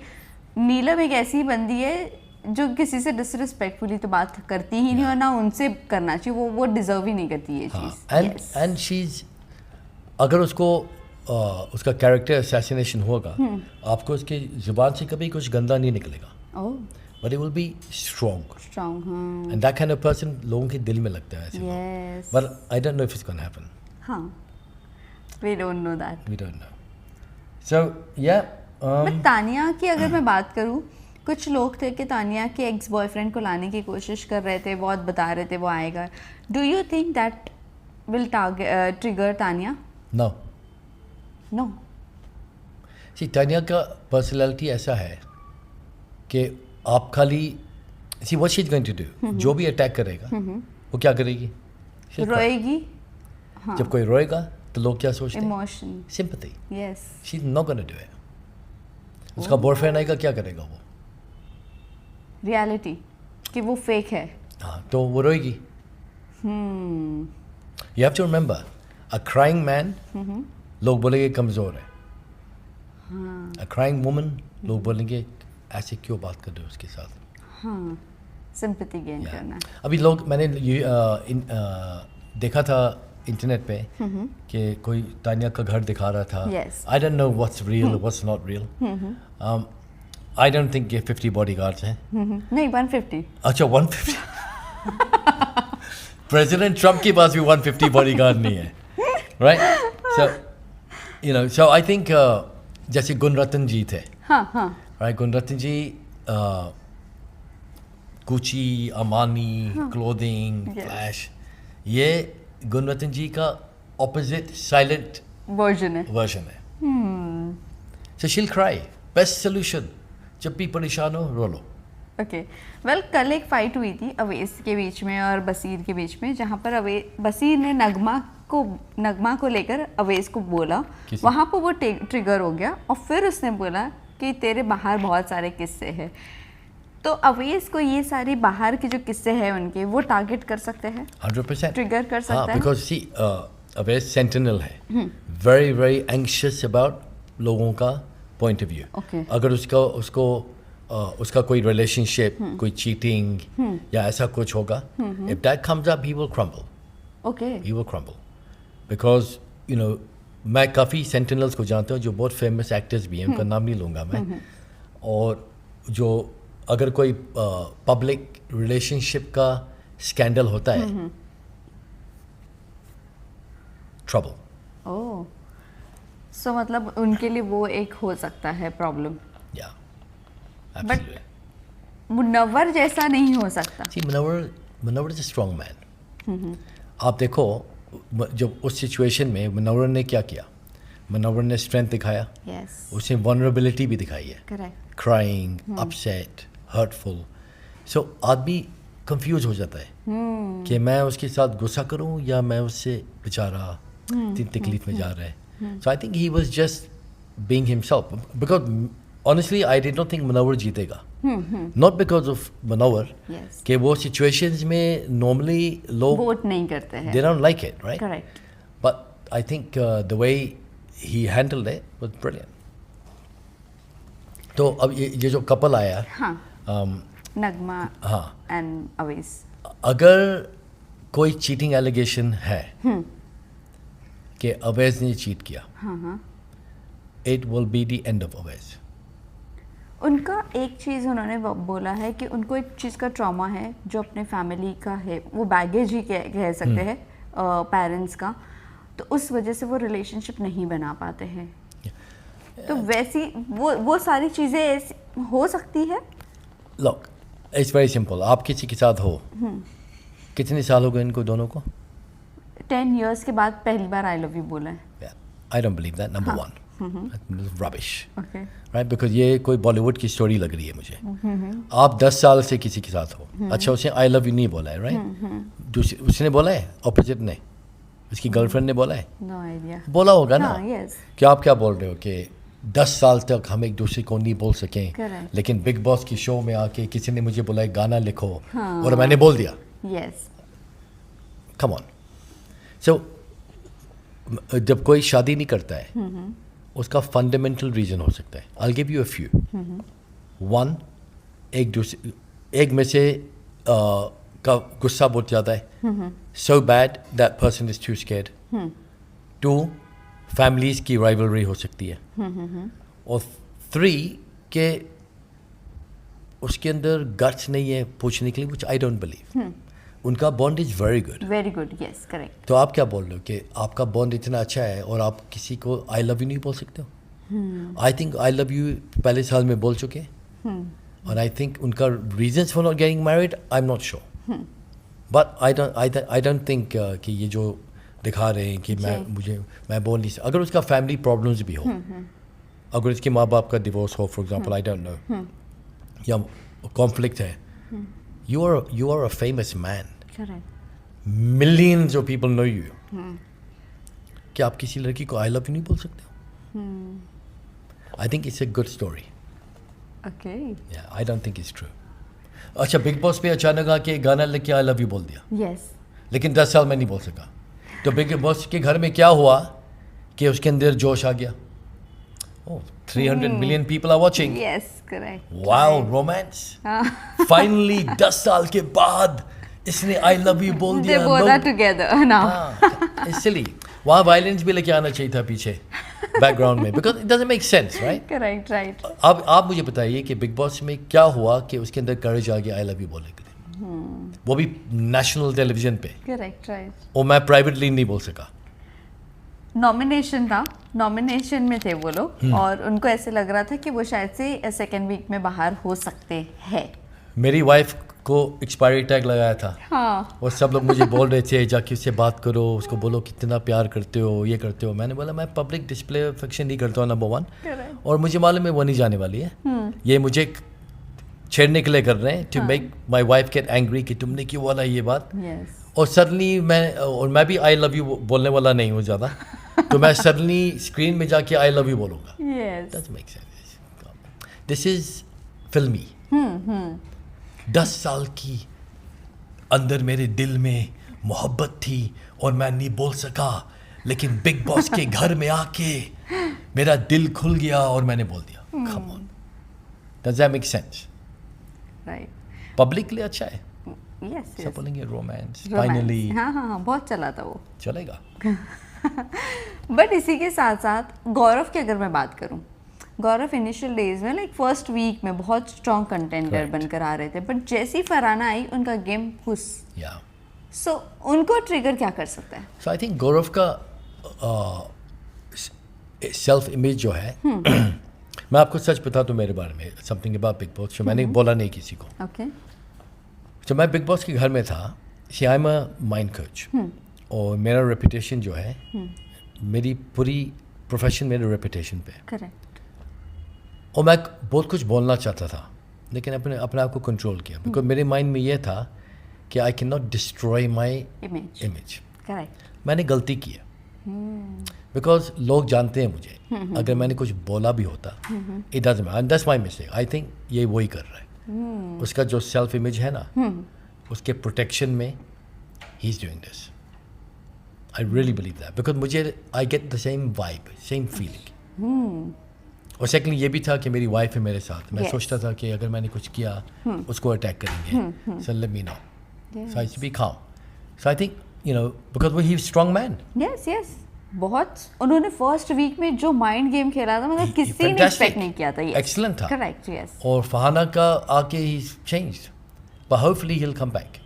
नीलम एक ऐसी बंदी है जो किसी से डिसरिस्पेक्टफुली तो बात करती ही नहीं, और ना उनसे करना चाहिए, वो डिजर्व ही नहीं करती ये हाँ, चीज़। एंड शी इज़, अगर उसको उसका कैरेक्टर असैसिनेशन होगा, आपको उसकी ज़ुबान से कभी कुछ गंदा नहीं निकलेगा, oh but it will be strong, strong हाँ and that kind of person लोगों के दिल में लगता है ऐसे लोग, yes but I don't know if it's gonna happen, हाँ we don't know that. We don't know. So yeah but Tania की अगर मैं बात करूँ, कुछ लोग थे कि तानिया के एक्स बॉयफ्रेंड को लाने की कोशिश कर रहे थे, बहुत बता रहे थे वो आएगा। Do you think that will trigger Tania? No, no see Tania का पर्सनैलिटी ऐसा है कि आप खाली see what she is going to do, जो भी अटैक करेगा वो क्या करेगी, She'll cry. रोएगी, हाँ जब कोई रोएगा तो लोग क्या सोचते हैं, emotion sympathy, yes she is not gonna do it. उसका बॉयफ्रेंड आएगा, क्या करेगा वो, रियलिटी कि वो फेक है। हाँ तो वो रोएगी। You have to remember, a crying man लोग बोलेंगे कमज़ोर है, अ क्राइंग वुमन लोग बोलेंगे ऐसे क्यों बात कर रहे हो उसके साथ। हाँ सिंपैथी गेन Yeah. करना। अभी लोग मैंने देखा था इंटरनेट पे कि कोई तानिया का घर दिखा रहा था। Yes. I don't know what's real what's not real. I don't think ये 50 बॉडीगार्ड्स हैं। नहीं 150। अच्छा 150। प्रेसिडेंट ट्रम्प के पास भी 150 बॉडीगार्ड नहीं है, right? So you know, so I think जैसे गुणरत्न जी थे, हाँ हाँ राइट? गुणरत्न जी गुची, अमानी, क्लोथिंग, Yes. फ्लैश, ये गुणरत्न जी का ऑपोजिट साइलेंट वर्जन है। वर्जन है। सो शील क्राई, बेस्ट सोल्यूशन, जब भी परेशान हो रो लो। ओके वेल कल एक फाइट हुई थी अवेस के बीच में और बसीर के बीच में, जहाँ पर बसीर ने नगमा को लेकर अवेस को बोला, किसी- वहाँ पर वो ट्रिगर हो गया और फिर उसने बोला कि तेरे बाहर बहुत सारे किस्से हैं। तो अवेस को ये सारी बाहर के जो किस्से हैं उनके वो टारगेट कर सकते हैं, 100%। ट्रिगर कर सकता हाँ, है। बिकॉज सी अवेस सेंटिनल है, वेरी वेरी एंग्शियस अबाउट लोगों का पॉइंट ऑफ व्यू। Okay. अगर उसका कोई रिलेशनशिप, कोई चीटिंग या ऐसा कुछ होगा, if that comes up he will crumble, okay he will crumble, because you know मैं काफ़ी सेंटिनल्स को जानता हूँ जो बहुत फेमस एक्टर्स भी हैं, उनका नाम नहीं लूँगा मैं, और जो अगर कोई पब्लिक रिलेशनशिप का स्कैंडल होता है, ट्रबल। ओह सो मतलब उनके लिए वो एक हो सकता है प्रॉब्लम, या बट मुनव्वर जैसा नहीं हो सकता। See Munawar is a strong man. आप देखो जब उस सिचुएशन में मनोवर ने क्या किया, मनोवर ने स्ट्रेंथ दिखाया, यस उसने वनरेबिलिटी भी दिखाई है, करेक्ट क्राइंग, अपसेट, हर्टफुल। सो आदमी कंफ्यूज हो जाता है कि मैं उसके साथ गुस्सा करूं या मैं उससे बेचारा इतनी तकलीफ में जा रहा है। So I think he was just being himself, because honestly I did not think Munawar जीतेगा, not because of Munawar, yes कि वो सिचुएशंस में नॉर्मली लोग वोट नहीं करते हैं, they don't like it, right? Correct. But I think the way he handled it was brilliant. तो अब ये जो कपल आया, हाँ um, नगमा हाँ, एंड अवेस, अगर कोई चीटिंग एलिगेशन है कि अवैज ने चीट किया, it will be the end of Awez. उनका एक चीज़ उन्होंने बोला है कि उनको एक चीज़ का ट्रॉमा है जो अपने फैमिली का है, वो बैगेज ही कह सकते हैं पेरेंट्स का, तो उस वजह से वो रिलेशनशिप नहीं बना पाते हैं। तो वैसी वो सारी चीज़ें ऐसी हो सकती है। Look, it's very simple. आप किसी के साथ हो, कितने साल हो गए इनको दोनों को? 10 years के बाद पहली बार आई लव यू बोला है। I don't believe that, number one. Rubbish, okay, right? Because ये कोई बॉलीवुड की स्टोरी लग रही है मुझे। आप 10 साल से किसी के साथ हो, अच्छा उसने आई लव यू नहीं बोला है, राइट? उसने बोला है, ऑपोजिट ने, उसकी गर्लफ्रेंड ने बोला है, नो आइडिया। बोला होगा ना। यस, क्या आप क्या बोल रहे हो कि 10 साल तक हम एक दूसरे को नहीं बोल सकें, Correct. लेकिन बिग बॉस की शो में आके किसी ने मुझे बोला गाना लिखो और मैंने बोल दिया। Yes, come on. सो जब कोई शादी नहीं करता है, उसका फंडामेंटल रीजन हो सकता है। I give you a few. One, एक में से का गुस्सा बहुत ज़्यादा है, so bad that person is too scared. 2, families की राइवलरी हो सकती है। और 3 के उसके अंदर गट्स नहीं है पूछने के लिए, व्हिच आई डोंट बिलीव। उनका bond is very good. Very good, yes, correct. तो आप क्या बोल रहे हो कि आपका बॉन्ड इतना अच्छा है और आप किसी को आई लव यू नहीं बोल सकते हो? I think I love you पहले साल में बोल चुके हैं, और आई थिंक उनका reasons for not getting married, I am not sure, but I don't think कि ये जो दिखा रहे हैं कि मैं बोल नहीं सकता। अगर उसका फैमिली प्रॉब्लम्स भी हो, अगर उसके माँ बाप का डिवोर्स हो for example, I don't know, या कॉन्फ्लिक्ट है, you are a famous man, correct. Millions of people know you, क्या आप किसी लड़की को आई लव यू नहीं बोल सकते हो? I think it's a good story. Okay, I don't think it's true. अच्छा, बिग बॉस पे अचानक आके गाना लिख के आई लव यू बोल दिया, यस, लेकिन 10 साल में नहीं बोल सका, तो बिग बॉस के घर में क्या हुआ कि उसके अंदर जोश आ गया? Oh, 300 million people are watching, yes, correct. Wow, romance. Finally 10 साल के बाद इसने आई लव यू बोल They दिया। both are together now. इसलिए वहाँ वायलेंस भी लेके आना चाहिए था पीछे बैकग्राउंड में, because it doesn't make sense, right? Correct, right. अब आप मुझे बताइए कि बिग बॉस में क्या हुआ कि उसके अंदर करेज आ गया आई लव यू बोलने के लिए, वो भी नेशनल टेलीविजन पे, करेक्ट, राइट। और मैं प्राइवेटली नहीं बोल सका। नॉमिनेशन था, नॉमिनेशन में थे वो लोग, और उनको ऐसे लग रहा था कि वो शायद से सेकेंड वीक में बाहर हो सकते हैं। मेरी वाइफ को एक्सपायरी टैग लगाया था, हाँ, और सब लोग मुझे बोल रहे थे जाके उससे बात करो, उसको बोलो कितना प्यार करते हो, ये करते हो। मैंने बोला मैं पब्लिक डिस्प्ले अफेक्शन नहीं करता हूँ, नंबर 1, करेक्ट। और मुझे मालूम है वो नहीं जाने वाली है। ये मुझे छेड़ने के लिए कर रहे हैं, to make my wife get angry कि तुमने क्यों बोला ये बात। यस, और सडनली मैं भी आई लव यू बोलने वाला नहीं हूँ ज़्यादा, तो मैं सडनली स्क्रीन में जाके आई लव यू बोलूँगा। Yes, Doesn't make sense. This is फिल्मी। 10 साल की अंदर मेरे दिल में मोहब्बत थी और मैं नहीं बोल सका, लेकिन बिग बॉस के घर में आके मेरा दिल खुल गया और मैंने बोल दिया। Come on. Does that make sense? Right, public के लिए अच्छा है, यस, सब यस। बोलेंगे रोमांस, फाइनली हाँ, हाँ, हाँ, बहुत चला था वो। चलेगा। बट इसी के साथ साथ गौरव की अगर मैं बात करूं, गौरव इनिशियल डेज में लाइक फर्स्ट वीक में बहुत स्ट्रॉन्ग कंटेंडर Correct. बनकर आ रहे थे, बट जैसी फरहाना आई उनका गेम घुस। Yeah. सो उनको ट्रिगर क्या कर सकता है? So I think गौरव का सेल्फ इमेज जो है, मैं आपको सच बता दूं मेरे बारे में, समथिंग अबाउट बिग बॉस, जो मैंने बोला नहीं किसी को। ओके, जब मैं बिग बॉस के घर में था, I am a mind coach, और मेरा रेपुटेशन जो है, मेरी पूरी प्रोफेशन मेरे रेपुटेशन पे है। करेक्ट, और मैं बहुत कुछ बोलना चाहता था, लेकिन अपने आप को कंट्रोल किया, बिकॉज मेरे माइंड में ये था कि I can not destroy my image. Correct, मैंने गलती की है, बिकॉज लोग जानते हैं मुझे, अगर मैंने कुछ बोला भी होता, it doesn't matter, that's my mistake. I think ये वही कर रहा है, उसका जो सेल्फ इमेज है ना, उसके प्रोटेक्शन में he is doing this. I really believe that, because मुझे I get the same vibe, same feeling. और सेकेंडली ये भी था कि मेरी वाइफ है मेरे साथ, मैं Yes. सोचता था कि अगर मैंने कुछ किया उसको अटैक करेंगे, so let me know, so I should be काम। So I think, because he's a strong man. Yes बहुत उन्होंने फर्स्ट वीक में जो माइंड गेम खेला था मतलब किसी ने Fantastic. एक्सपेक्ट नहीं किया था ये Excellent था. करेक्ट यस और फहाना का आके he's changed. But hopefully he'll come back.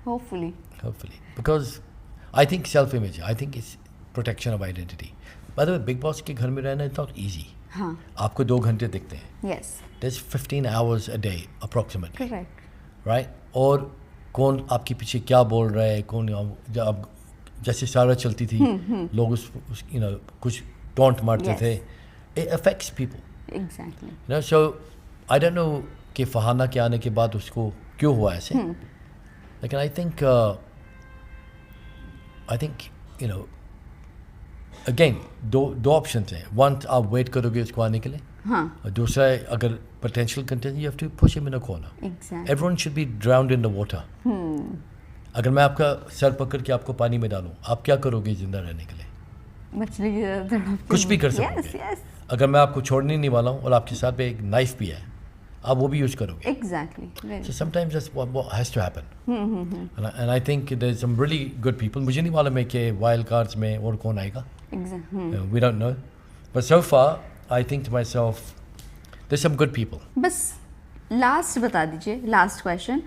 Hopefully Hopefully. Because I think self-image, I think it's protection of identity. By the way, Big Boss के घर में रहना is not easy. हाँ आपको 2 घंटे दिखते हैं. Yes There's 15 hours a day approximately. Correct Right? और कौन आपके पीछे क्या बोल रहा है, कौन अब जैसे सारा चलती थी, लोग उस कुछ टॉन्ट मारते Yes. थे. It affects people. Exactly So I don't know कि फहाना के आने के बाद उसको क्यों हुआ ऐसे. लेकिन I think again दो ऑप्शन हैं. वन, आप वेट करोगे उसको आने के लिए, हाँ और दूसरा है अगर potential content, you have to push him in a corner. Exactly everyone should be drowned in the water. अगर मैं आपका सर पकड़ के आपको पानी में डालूं, आप क्या करोगे जिंदा रहने के लिए? मछली की तरह तड़प कुछ भी कर यस सकोगे. यस अगर मैं आपको छोड़ने नहीं वाला हूँ और आपके साथ में एक नाइफ भी है, आप वो भी यूज करोगे. Exactly So sometimes that's what has to happen. And I think there's some really good people. मुझे नहीं मालूम है कि wild cards में और कौन आएगा. Exactly We don't know. But so far, I think to myself, there's some good people. बस लास्ट बता दीजिए लास्ट क्वेश्चन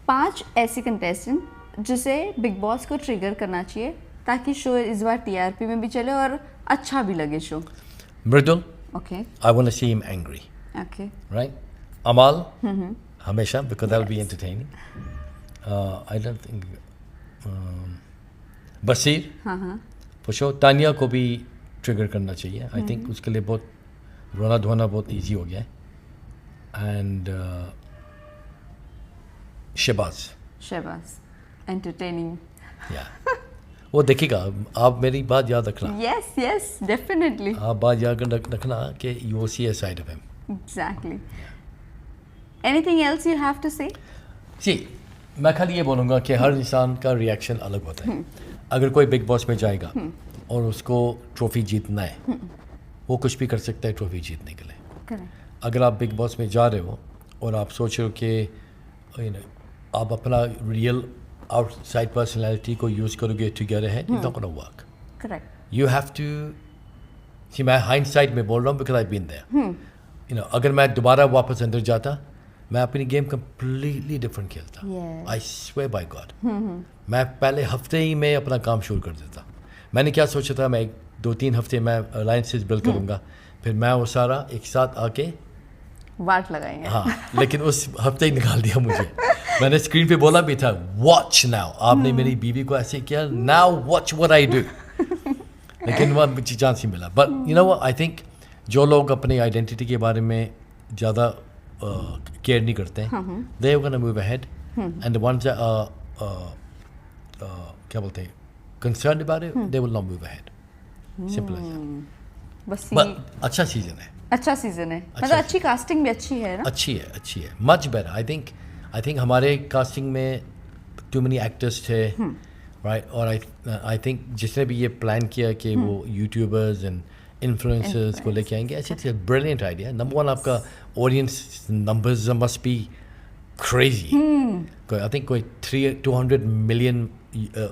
5 ऐसे कंटेस्टेंट जिसे बिग बॉस को ट्रिगर करना चाहिए ताकि शो इस बार टीआरपी में भी चले और अच्छा भी लगे show. Mridul, okay I want to see him angry, okay right? Amal, हमेशा, because that'll be entertaining. I don't think. Basir, हाँ हाँ for sure. तानिया को भी ट्रिगर करना चाहिए. I think उसके लिए बहुत रोना धोना बहुत इजी हो गया है. And Shehbaz entertaining yeah. वो देखेगा. आप मेरी बात याद रखना. यस यस डेफिनेटली आप बात याद रखना कि you will see a side of him. Exactly anything else you have to say जी, मैं खाली ये बोलूँगा कि हर इंसान का रिएक्शन अलग होता है. अगर कोई बिग बॉस में जाएगा और उसको ट्रॉफी जीतना है, वो कुछ भी कर सकता है ट्रॉफी जीतने के लिए. करेक्ट अगर आप बिग बॉस में जा रहे हो और आप सोच रहे हो कि आप अपना रियल आउटसाइड पर्सनैलिटी को यूज़ करोगे to get ahead, it's not gonna work. Correct you have to see, मैं हाइंडसाइट में बोल रहा हूँ बिकॉज आई बीन देयर. अगर मैं दोबारा वापस अंदर जाता, मैं अपनी गेम कम्प्लीटली डिफरेंट खेलता. Yes. I swear by God. मैं पहले हफ्ते ही में अपना काम शुरू कर देता. मैंने क्या सोचा था, मैं 2-3 हफ्ते मैं अलायंसेस बिल्ड करूँगा, फिर मैं वो सारा एक साथ आके, वाट लगाएंगे. हाँ, लेकिन उस हफ्ते ही निकाल दिया मुझे. मैंने स्क्रीन पे बोला भी था, वॉच नाउ. आपने मेरी बीवी को ऐसे किया, now watch what I do. लेकिन वह मुझे चांस ही मिला. बट आई थिंक जो लोग अपनी आइडेंटिटी के बारे में ज़्यादा केयर नहीं करते हैं, they are gonna move ahead. And the ones क्या बोलते हैं, concerned about it, they will not move ahead. Simple as that. बस बट अच्छा सीजन है. अच्छा सीजन है मतलब अच्छी कास्टिंग भी अच्छी है ना. अच्छी है. Much better. आई थिंक हमारे कास्टिंग में टू मेनी एक्टर्स थे, राइट. और आई थिंक जिसने भी ये प्लान किया कि वो यूट्यूबर्स एंड इन्फ्लुएंसर्स को लेके आएंगे, it's brilliant idea. Number one, आपका audience numbers must be crazy. I think कोई 200 मिलियन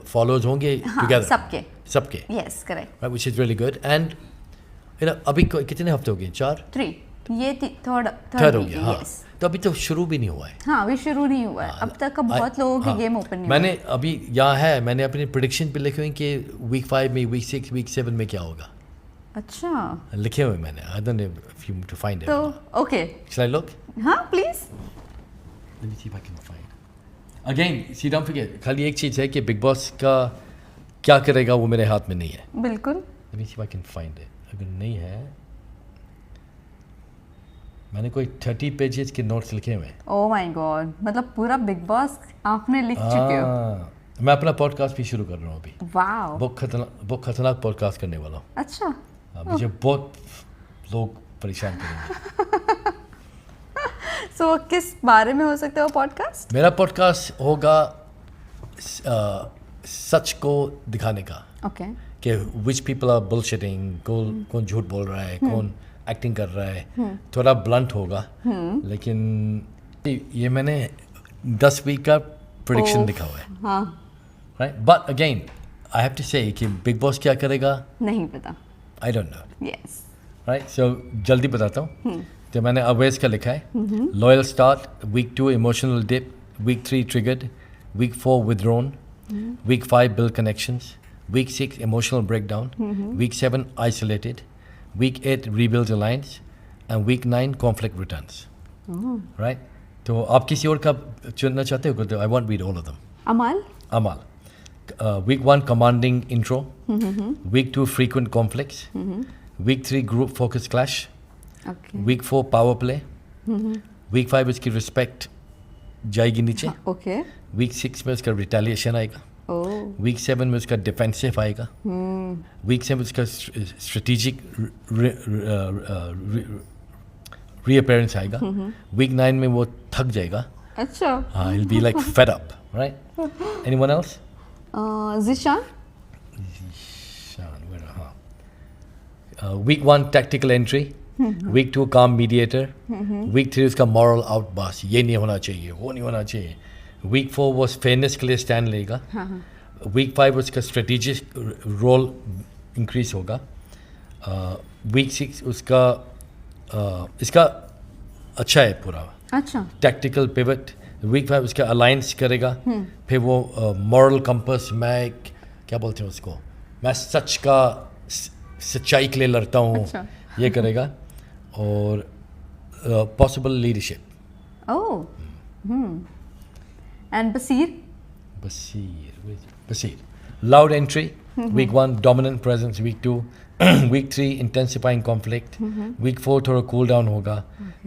फॉलोअर्स होंगे टुगेदर सबके. Yes correct which is really good. And अभी कितने हफ्ते हो गए? 4, 3 ये थर्ड हो गया. हाँ, तो अभी तो शुरू भी नहीं हुआ है. हाँ अभी शुरू नहीं हुआ है. अब तक का बहुत लोगों के गेम ओपन नहीं मैंने अभी यहाँ है, मैंने अपनी प्रेडिक्शन पे लिखे हुए कि वीक 5 में, वीक 6, वीक 7 में क्या होगा. अच्छा लिखे हुए मैंने. I don't know if you to find it. तो ओके शैल आई लुक? हाँ please. Let me see if I can find. Again see, don't forget, खाली एक चीज़ है कि बिग बॉस का क्या करेगा वो मेरे हाथ में नहीं है. बिल्कुल. Late me see if I can find it. अगर नहीं है, मैंने कोई 30 पेजेस के नोट्स लिखे हुए हैं. ओह माय गॉड, मतलब पूरा बिग बॉस आपने लिख चुके हो. मैं अपना पॉडकास्ट भी शुरू कर रहा हूँ अभी. वाओ. बहुत खतरनाक पॉडकास्ट करने वाला हूँ. अच्छा. मुझे बहुत लोग परेशान करेंगे. सो किस बारे में हो सकता है वो पॉडकास्ट? मेरा पॉडकास्ट होगा सच को दिखाने का. ओके. कि विच पीपल आर बुलशिटिंग, कौन झूठ बोल रहा है, कौन एक्टिंग कर रहा है. थोड़ा ब्लंट होगा, लेकिन ये मैंने 10 वीक का प्रेडिक्शन लिखा हुआ है. हाँ right but again I have to say कि बिग बॉस क्या करेगा नहीं पता. I don't know Yes. Right so जल्दी बताता हूँ. तो मैंने अवेज का लिखा है. Loyal start, week 2 emotional dip, week 3 triggered, week 4 withdrawn, week 5 build connections, week 6 emotional breakdown, week 7 isolated, week 8 rebuilds alliance, and week 9 conflict returns. Right? तो आप किसी और का चुनना चाहते हो? I won't read all of them. Amal? Amal. Week 1 commanding intro, week 2 frequent conflicts, week 3 group focus clash, Okay. week 4 power play, week 5 इसकी respect जाएगी नीचे, Okay. week 6 में उसका retaliation आएगा, Oh. week 7 में उसका defensive आएगा, week 7 में उसका strategic reappearance आएगा, week 9 में वो थक जाएगा, अच्छा. he'll be like fed up, right? Anyone else? Zishan? Week 1 tactical entry, week 2 calm mediator, week 3 उसका moral outburst, ये नहीं होना चाहिए, वो नहीं होना चाहिए. week 4 was fairness के लिए stand लेगा. week 5 उसका strategic role increase होगा. week 6 उसका इसका अच्छा है पूरा. अच्छा. tactical pivot. week 5 उसका alliance करेगा. फिर वो moral compass, मैं क्या बोलते हैं उसको, मैं सच का सच्चाई के लिए लड़ता हूँ, अच्छा. ये करेगा. और possible leadership. Oh. And Basir? Basir. Loud entry. Week 1 dominant presence. Week 2 week 3 intensifying conflict. week 4 थोड़ा cool down होगा.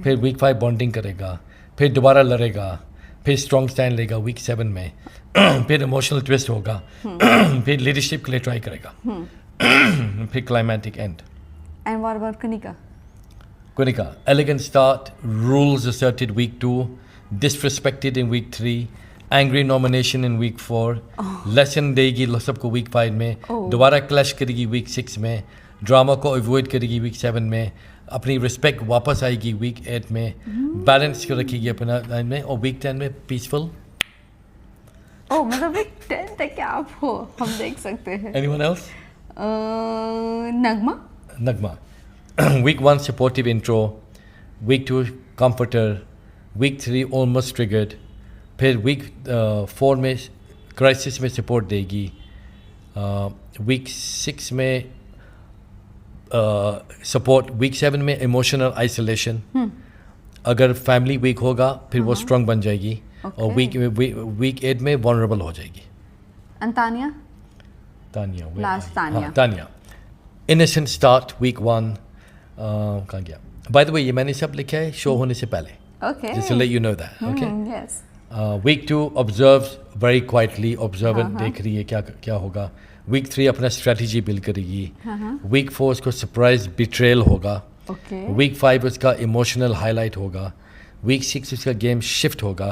फिर week 5 bonding करेगा. फिर दोबारा लड़ेगा. फिर strong stand लेगा week 7 में. फिर emotional twist होगा. फिर leadership के लिए try करेगा. फिर climatic end. And what about Kanika? Kunika, elegant start, rules asserted week 2, disrespected in week 3, angry nomination in week 4, lesson देगी सबको week 5 में, दोबारा clash करेगी week 6 में, drama को avoid करेगी week 7 में, अपनी respect वापस आएगी week 8 में, balance रखेगी अपना line में, और week 10 में peaceful. Oh, मतलब week 10 तक क्या आप हो, हम देख सकते हैं. Anyone else? Nagma? Nagma. week 1 supportive intro, week 2 comforter, week 3 almost triggered, फिर week 4 में crisis में support देगी, week 6 में support, week 7 में emotional isolation, अगर family weak होगा फिर वो strong बन जाएगी, और week 8 में vulnerable हो जाएगी. And Tanya? Tanya. Last Tanya. Tanya. Innocent start week 1. कहाँ गया? By the way, ये मैंने सब लिखा है शो होने से पहले. Okay. Just to let you know that. Okay. Yes. week 2 observes very quietly, observant देख रही है क्या होगा. week 3 अपना strategy build करेगी. week 4 उसको surprise betrayal होगा. Okay. week 5 उसका emotional highlight होगा. week 6 उसका game shift होगा.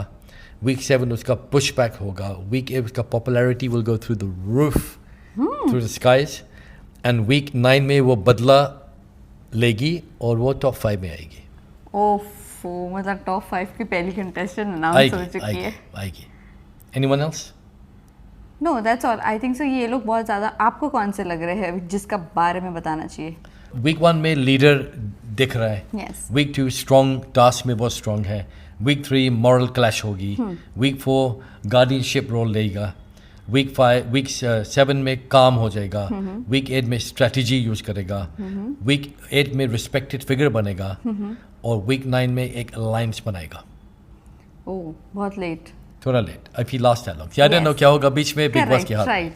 week 7 उसका pushback होगा. week 8 उसका popularity will go through the roof, through the skies. and week 9 में वो बदला लेगी और वो टॉप 5 में आएगी. ओफो, मतलब टॉप 5 की पहली कंटेस्टेंट अनाउंस हो चुकी है. आएगी. Anyone else? No, that's all. I think so. ये लोग बहुत ज़्यादा, आपको कौन से लग रहे हैं जिसका बारे में बताना चाहिए? week 1 में लीडर दिख रहा है. Yes. week 2 स्ट्रॉन्ग टास्क में बहुत स्ट्रॉन्ग है. week 3 मॉरल क्लैश होगी. week 4 गार्डियनशिप रोल लेगा. week 7 में काम हो जाएगा. week 8 में स्ट्रेटजी यूज करेगा. week 8 में रिस्पेक्टेड फिगर बनेगा. और week 9 में एक अलायंस बनाएगा. ओह, बहुत लेट. थोड़ा late. I feel last time I don't know क्या होगा बीच में. बिग बॉस के हाथ. राइट.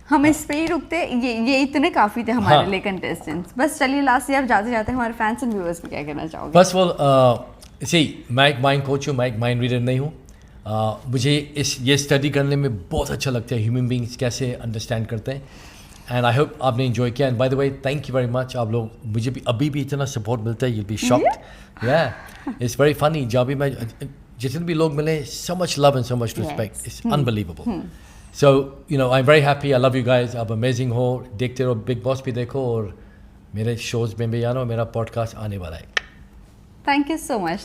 हम इस पे ही रुकते. ये इतने काफी थे हमारे लिए कंटेस्टेंट्स. बस चलिए लास्ट ईयर जाते जाते हमारे फैंस एंड व्यूअर्स को क्या कहना चाहोगे? फर्स्ट ऑफ ऑल सी मैं एक माइंड कोच हूँ, मैं एक माइंड रीडर नहीं हूँ. मुझे ये स्टडी करने में बहुत अच्छा लगता है ह्यूमन बींग्स कैसे अंडरस्टैंड करते हैं. एंड आई होप आपने इन्जॉय किया. And bye the way thank you very much. आप लोग मुझे भी अभी भी इतना सपोर्ट मिलता है. You be shocked. या इट्स वेरी फनी. जहाँ भी मैं जितने भी लोग मिले, so much love and so much respect. It's unbelievable. So you know I'm very happy. I love you guys. आप अमेजिंग हो. देखते रहो बिग बॉस भी देखो और मेरे शोज में भी आना. मेरा पॉडकास्ट आने वाला है. Thank you so much.